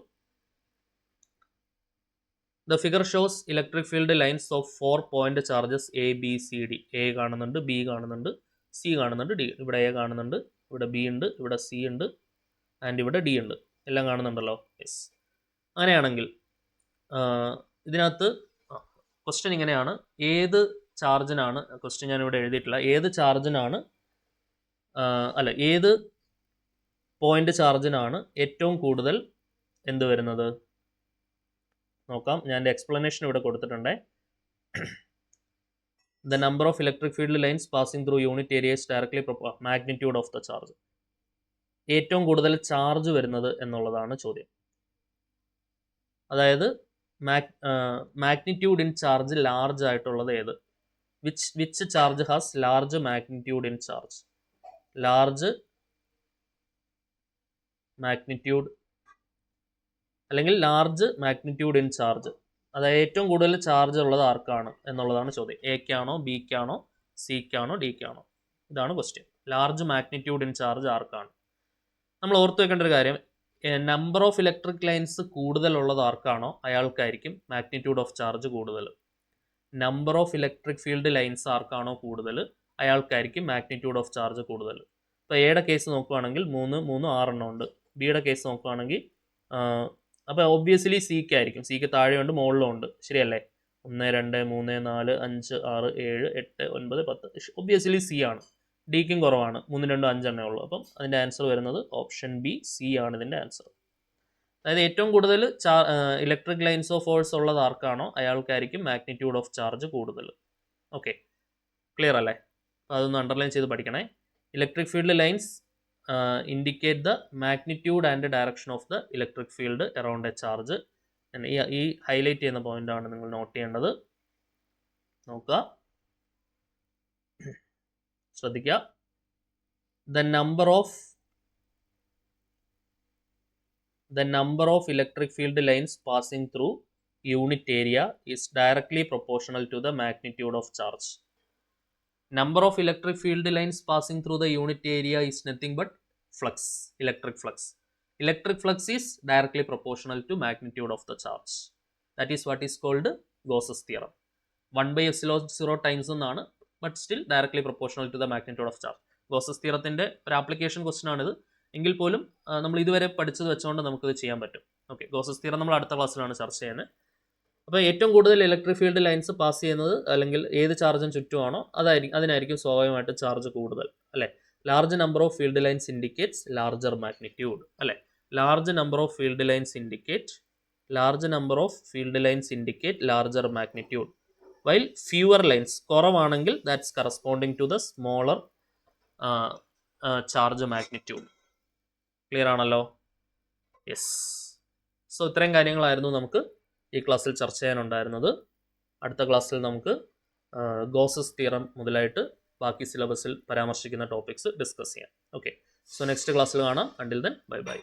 The figure shows electric field lines of 4 point charges A, B, C, D. A കാണുന്നുണ്ട്, B കാണുന്നുണ്ട്, C കാണുന്നുണ്ട്, D. ഇവിടെ A കാണുന്നുണ്ട്, ഇവിടെ B ഉണ്ട്, ഇവിടെ C ഉണ്ട്, ആൻഡ് ഇവിടെ D ഉണ്ട്. എല്ലാം കാണുന്നുണ്ടല്ലോ? യെസ്. അങ്ങനെയാണെങ്കിൽ ഇതിനകത്ത് ക്വസ്റ്റ്യൻ ഇങ്ങനെയാണ്, ഏത് ചാർജിനാണ്, ക്വസ്റ്റ്യൻ ഞാനിവിടെ എഴുതിയിട്ടില്ല, ഏത് ചാർജിനാണ് ഏത് പോയിന്റ് ചാർജിനാണ് ഏറ്റവും കൂടുതൽ എന്ത് വരുന്നത് നോക്കാം. ഞാൻ എൻ്റെ എക്സ്പ്ലനേഷൻ ഇവിടെ കൊടുത്തിട്ടുണ്ട്. The number of electric field lines passing through unit area is directly magnitude of the charge. ഏറ്റവും കൂടുതൽ ചാർജ് വരുന്നത് എന്നുള്ളതാണ് ചോദ്യം. അതായത് മാഗ്നിറ്റ്യൂഡ് ഇൻ ചാർജ് ലാർജ് ആയിട്ടുള്ളത് ഏത്? Which charge has large magnitude in charge? Large magnitude അല്ലെങ്കിൽ ലാർജ് മാഗ്നിറ്റ്യൂഡ് ഇൻ ചാർജ്, അതായത് ഏറ്റവും കൂടുതൽ ചാർജ് ഉള്ളത് ആർക്കാണ് എന്നുള്ളതാണ് ചോദ്യം. എക്കാണോ, ബിക്കാണോ, സിക്കാണോ, ഡിക്കാണോ? ഇതാണ് question. Large magnitude in charge ആർക്കാണ്? നമ്മൾ ഓർത്ത് വെക്കേണ്ട ഒരു കാര്യം, നമ്പർ ഓഫ് ഇലക്ട്രിക് ലൈൻസ് കൂടുതലുള്ളത് ആർക്കാണോ അയാൾക്കായിരിക്കും മാഗ്നിറ്റ്യൂഡ് ഓഫ് ചാർജ് കൂടുതൽ. Number of electric field lines ആർക്കാണോ കൂടുതൽ അയാൾക്കായിരിക്കും മാഗ്നിറ്റ്യൂഡ് ഓഫ് ചാർജ് കൂടുതൽ. ഇപ്പോൾ എയുടെ കേസ് നോക്കുകയാണെങ്കിൽ 3, 3, 6 എണ്ണം ഉണ്ട്. ബിയുടെ കേസ് നോക്കുകയാണെങ്കിൽ അപ്പോൾ ഒബ്വിയസ്ലി സിക്ക് ആയിരിക്കും. സിക്ക് താഴെയുണ്ട് മുകളിലും ഉണ്ട്, ശരിയല്ലേ? 1, 2, 3, 4, 5, 6, 7, 8, 9, 10 ഒബ്വിയസ്ലി സി ആണ്. ഡിക്കും കുറവാണ്, 3, 2, 5 എണ്ണേ ഉള്ളൂ. അപ്പം അതിൻ്റെ ആൻസർ വരുന്നത് ഓപ്ഷൻ ബി, സി ആണ് ഇതിൻ്റെ ആൻസർ. അതായത് ഏറ്റവും കൂടുതൽ ഇലക്ട്രിക് ലൈൻസ് ഓഫ് ഫോഴ്സ് ഉള്ളത് ആർക്കാണോ അയാൾക്കായിരിക്കും മാഗ്നിറ്റ്യൂഡ് ഓഫ് ചാർജ് കൂടുതൽ. ഓക്കെ, ക്ലിയർ അല്ലേ? അപ്പോൾ അതൊന്ന് അണ്ടർലൈൻ ചെയ്ത് പഠിക്കണേ. Electric field lines indicate the magnitude and direction of the electric field around A charge. ഈ ഹൈലൈറ്റ് ചെയ്യുന്ന പോയിന്റാണ് നിങ്ങൾ നോട്ട് ചെയ്യേണ്ടത്. നോക്കുക, ശ്രദ്ധിക്കുക. The number of electric field lines passing through unit area is directly proportional to the magnitude of charge. Number of electric field lines passing through the unit area is nothing but flux, electric flux. Electric flux is directly proportional to magnitude of the charge. That is what is called Gauss's theorem. 1/epsilon 0 times എന്നാണ്, but still directly proportional to the magnitude of charge. Gauss's തിയറത്തിൻ്റെ ഒരു application question ആണിത്. എങ്കിൽ പോലും നമ്മൾ ഇതുവരെ പഠിച്ചത് വെച്ചുകൊണ്ട് നമുക്കിത് ചെയ്യാൻ പറ്റും. ഓക്കെ, ഗോസസ് തിയറം നമ്മൾ അടുത്ത ക്ലാസ്സിലാണ് ചർച്ച ചെയ്യുന്നത്. അപ്പോൾ ഏറ്റവും കൂടുതൽ ഇലക്ട്രിക് ഫീൽഡ് ലൈൻസ് പാസ് ചെയ്യുന്നത് അല്ലെങ്കിൽ ഏത് ചാർജും ചുറ്റുമാണോ അതിനായിരിക്കും സ്വാഭാവികമായിട്ട് ചാർജ് കൂടുതൽ, അല്ലേ? Large number of field lines indicates larger magnitude, അല്ലേ? Large number of field lines indicate larger magnitude, while fewer lines കുറവാണെങ്കിൽ that's corresponding to the smaller charge magnitude. Clear ആണല്ലോ? യെസ്. സോ ഇത്രയും കാര്യങ്ങളായിരുന്നു നമുക്ക് ഈ ക്ലാസ്സിൽ ചർച്ച ചെയ്യാനുണ്ടായിരുന്നത്. അടുത്ത ക്ലാസ്സിൽ നമുക്ക് ഗോസസ് തിയറം മുതലായിട്ട് ബാക്കി സിലബസിൽ പരാമർശിക്കുന്ന ടോപ്പിക്സ് ഡിസ്കസ് ചെയ്യാം. ഓക്കെ, സോ നെക്സ്റ്റ് ക്ലാസ്സിൽ കാണാം. Until then, bye bye.